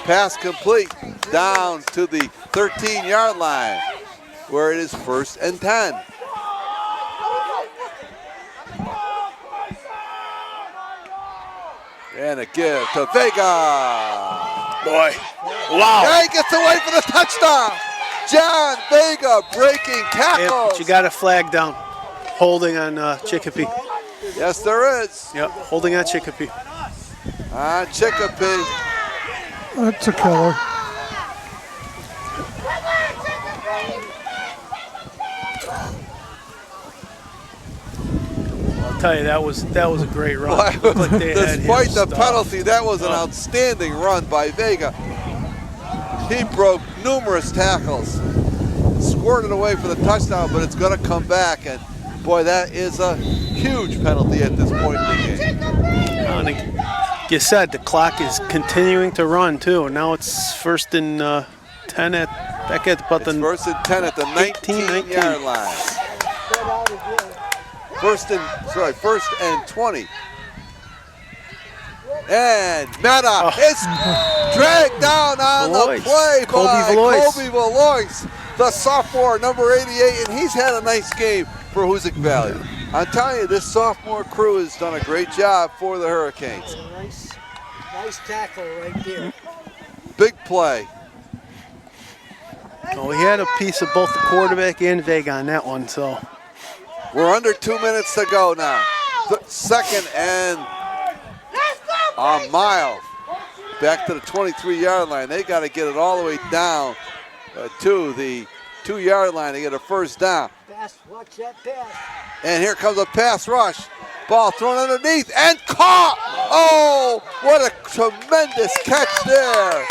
Pass complete down to the 13-yard line where it is 1st and 10. And a give to Vega. Boy. Wow. Yeah, he gets away for the touchdown. John Vega breaking tackles. Yeah, but you got a flag down. Holding on Chicopee. Yes, there is. Yep, holding on Chicopee. On Chicopee. That's a killer. I'll tell you, that was a great run. Looked like they had him Despite the stopped. penalty, that was an outstanding run by Vega. He broke numerous tackles, squirted away for the touchdown, but it's going to come back. And boy, that is a huge penalty at this point in the game. And like you said, the clock is continuing to run too. Now it's 1st and 10 back at about It's the 1st and 10 at the 19-yard line. First and 20. And Matta is dragged down on the play by Kobe Valois, the sophomore, number 88, and he's had a nice game for Hoosac Valley. I'm telling you, this sophomore crew has done a great job for the Hurricanes. Nice tackle right there. Big play. Oh, he had a piece of both the quarterback and Vega on that one, so. We're under 2 minutes to go now. 2nd and a mile. Back to the 23-yard line. They got to get it all the way down to the 2-yard line to get a first down. Pass, watch that pass. And here comes a pass rush. Ball thrown underneath and caught. Oh, what a tremendous catch there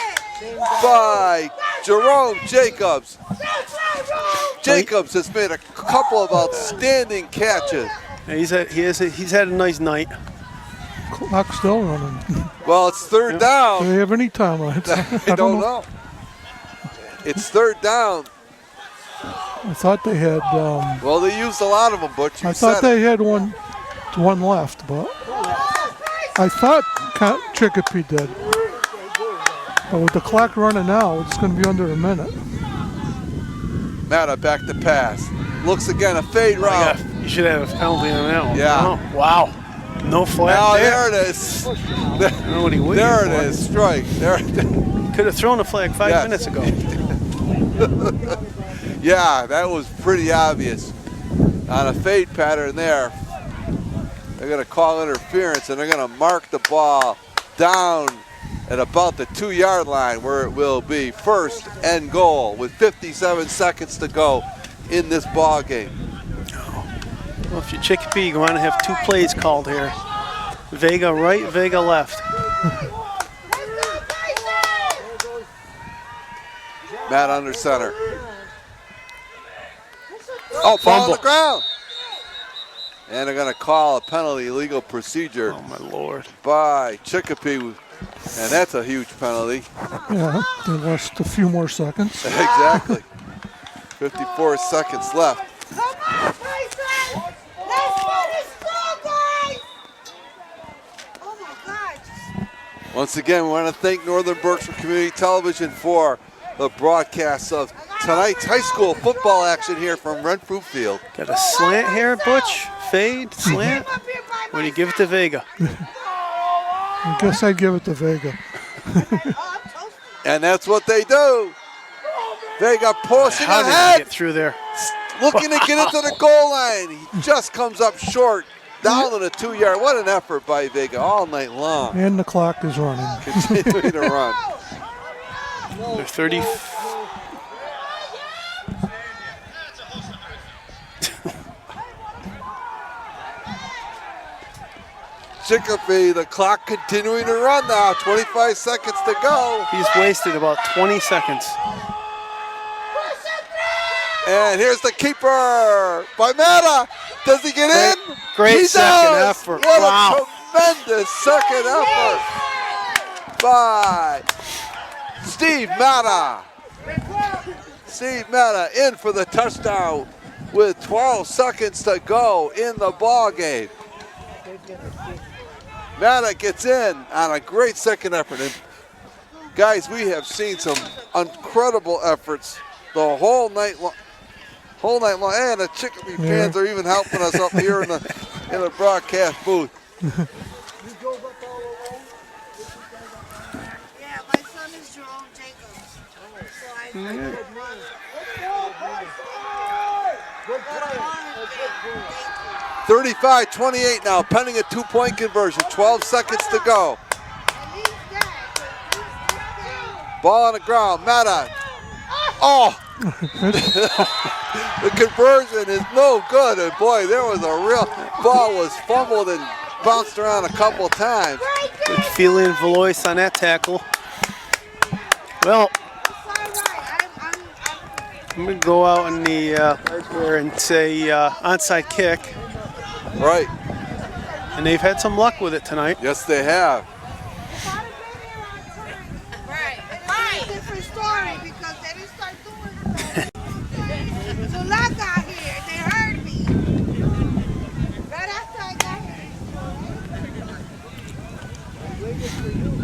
by Jerome Jacobs. Jacobs has made a couple of outstanding catches. Yeah, he's had a nice night. Clock's still running. Well, it's 3rd down. Do they have any timeouts? I don't know. It's 3rd down. I thought they had. Well, they used a lot of them, Butch. I thought they had one left, but I thought Chicopee did. But with the clock running now, it's going to be under a minute. Mata back to pass. Looks again, a fade route. You should have a penalty on that one. Yeah. Oh, wow. No flag Oh, there. there it is. Nobody waited There for it is. Strike. There it is. Could have thrown a flag 5 Yes. minutes ago. Yeah, that was pretty obvious. On a fade pattern there. They're going to call interference, and they're going to mark the ball down at about the 2-yard line, where it will be first and goal with 57 seconds to go in this ball game. Well, if you're Chicopee, you want to have 2 plays called here. Vega right, Vega left. Matt under center. Oh, ball on the ground. And they're going to call a penalty, legal procedure. Oh, my Lord. By Chicopee. And that's a huge penalty. Yeah, they lost a few more seconds. Exactly. 54 seconds left. Come on, Tyson! Let's finish strong, guys! Oh my God. Once again, we want to thank Northern Berkshire Community Television for the broadcast of tonight's high school football action here from Renfrew Field. Got a slant here, Butch. Fade, slant. What do you give it to Vega? I guess I'd give it to Vega. And that's what they do. Vega pushing How did he ahead, get through there? looking to get into the goal line. He just comes up short, down to the 2-yard. What an effort by Vega all night long. And the clock is running. Continuing to run. They're 30. Chicopee, the clock continuing to run now. 25 seconds to go. He's wasted about 20 seconds. And here's the keeper by Mata. Does he get in? Great He second does. effort. What Wow. a tremendous second effort by Steve Mata. Steve Mata in for the touchdown with 12 seconds to go in the ball game. Mata gets in on a great second effort. And guys, we have seen some incredible efforts the whole night long. And the Chicopee fans are even helping us up here in the broadcast booth. Yeah, my son is Jerome Jacobs. So I good 35-28 now, pending a 2-point conversion. 12 seconds to go. Ball on the ground. Mata. Oh! The conversion is no good. And boy, there was a real ball was fumbled and bounced around a couple times. Good feeling Valois on that tackle. Well, I'm going to go out in the hardware and say onside kick. Right. And they've had some luck with it tonight. Yes, they have. Right. Different story because they didn't start doing stuff. So I got here, they heard me. Right after I got here.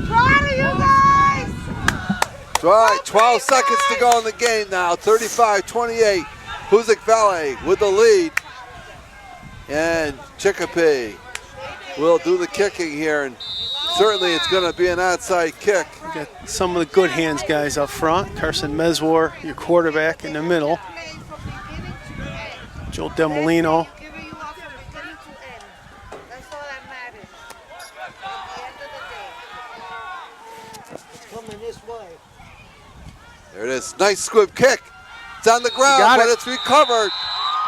Proud of you guys! Right, 12 seconds to go in the game now. 35-28. Hoosac Valley with the lead. And Chicopee will do the kicking here. And certainly it's going to be an onside kick. We got some of the good hands guys up front. Carson Meswar, your quarterback, in the middle. Joe Demolino. Giving you off from beginning to end. That's all that matters. At the end of the day. It's coming this way. There it is. Nice squib kick. It's on the ground, Got but it. it's recovered.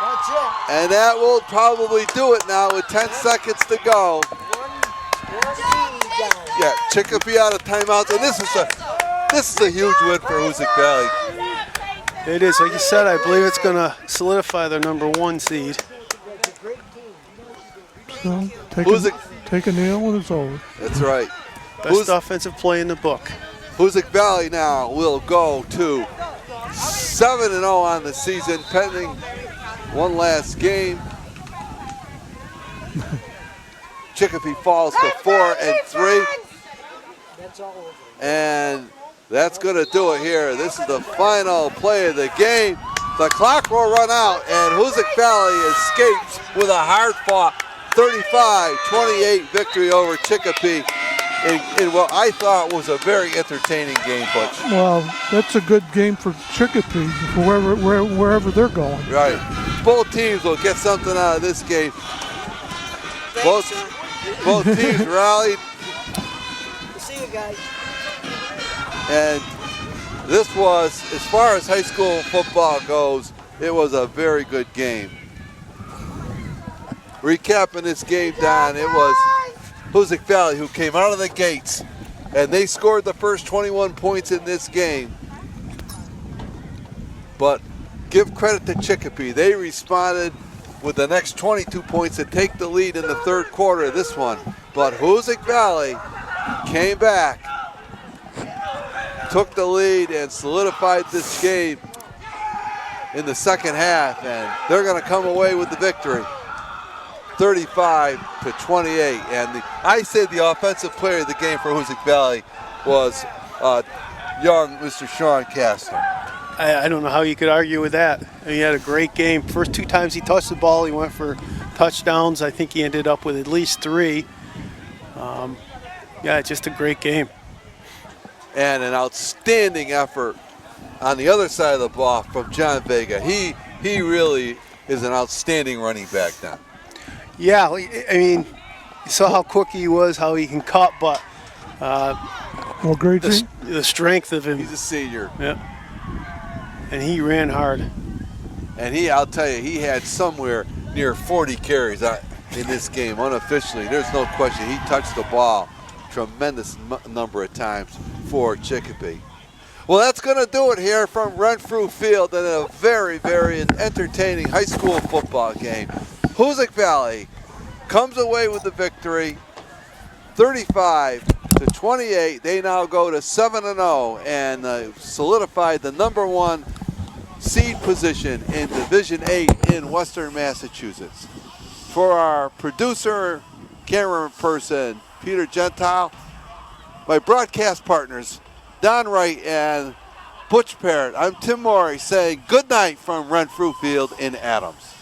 That's it. And that will probably do it now with 10 seconds to go. One seed down. Yeah, Chicopee out of timeouts. And this is a huge win for Hoosac Valley. It is, like you said, I believe it's going to solidify their #1 seed. So Hoosac, take a kneel and it's over. that's right. Best offensive play in the book. Hoosac Valley now will go to 7-0 on the season, pending one last game. Chicopee falls to 4-3. That's all over. And That's going to do it here. This is the final play of the game. The clock will run out, and Hoosac Valley escapes with a hard-fought 35-28 victory over Chicopee in what I thought was a very entertaining game, Butch. Well, that's a good game for Chicopee, wherever they're going. Right. Both teams will get something out of this game. Both teams rallied. See you guys. And this was, as far as high school football goes, it was a very good game. Recapping this game, Don, it was Hoosac Valley who came out of the gates, and they scored the first 21 points in this game. But give credit to Chicopee. They responded with the next 22 points to take the lead in the third quarter of this one. But Hoosac Valley came back, took the lead, and solidified this game in the second half, and they're going to come away with the victory, 35-28. And I say the offensive player of the game for Hoosac Valley was young Mr. Sean Castner. I don't know how you could argue with that. I mean, he had a great game. First 2 times he touched the ball, he went for touchdowns. I think he ended up with at least 3. Yeah, just a great game. And an outstanding effort on the other side of the ball from John Vega. He really is an outstanding running back now. Yeah, I mean, you saw how quick he was, how he can cut, but Well, great team. the strength of him. He's a senior. Yeah. And he ran hard. And I'll tell you, he had somewhere near 40 carries in this game, unofficially. There's no question. He touched the ball tremendous number of times for Chicopee. Well, that's going to do it here from Renfrew Field in a very, very entertaining high school football game. Hoosac Valley comes away with the victory, 35-28. They now go to 7-0 and solidified the #1 seed position in Division 8 in Western Massachusetts. For our producer, camera person, Peter Gentile, my broadcast partners, Don Wright and Butch Parrott, I'm Tim Morey saying good night from Renfrew Field in Adams.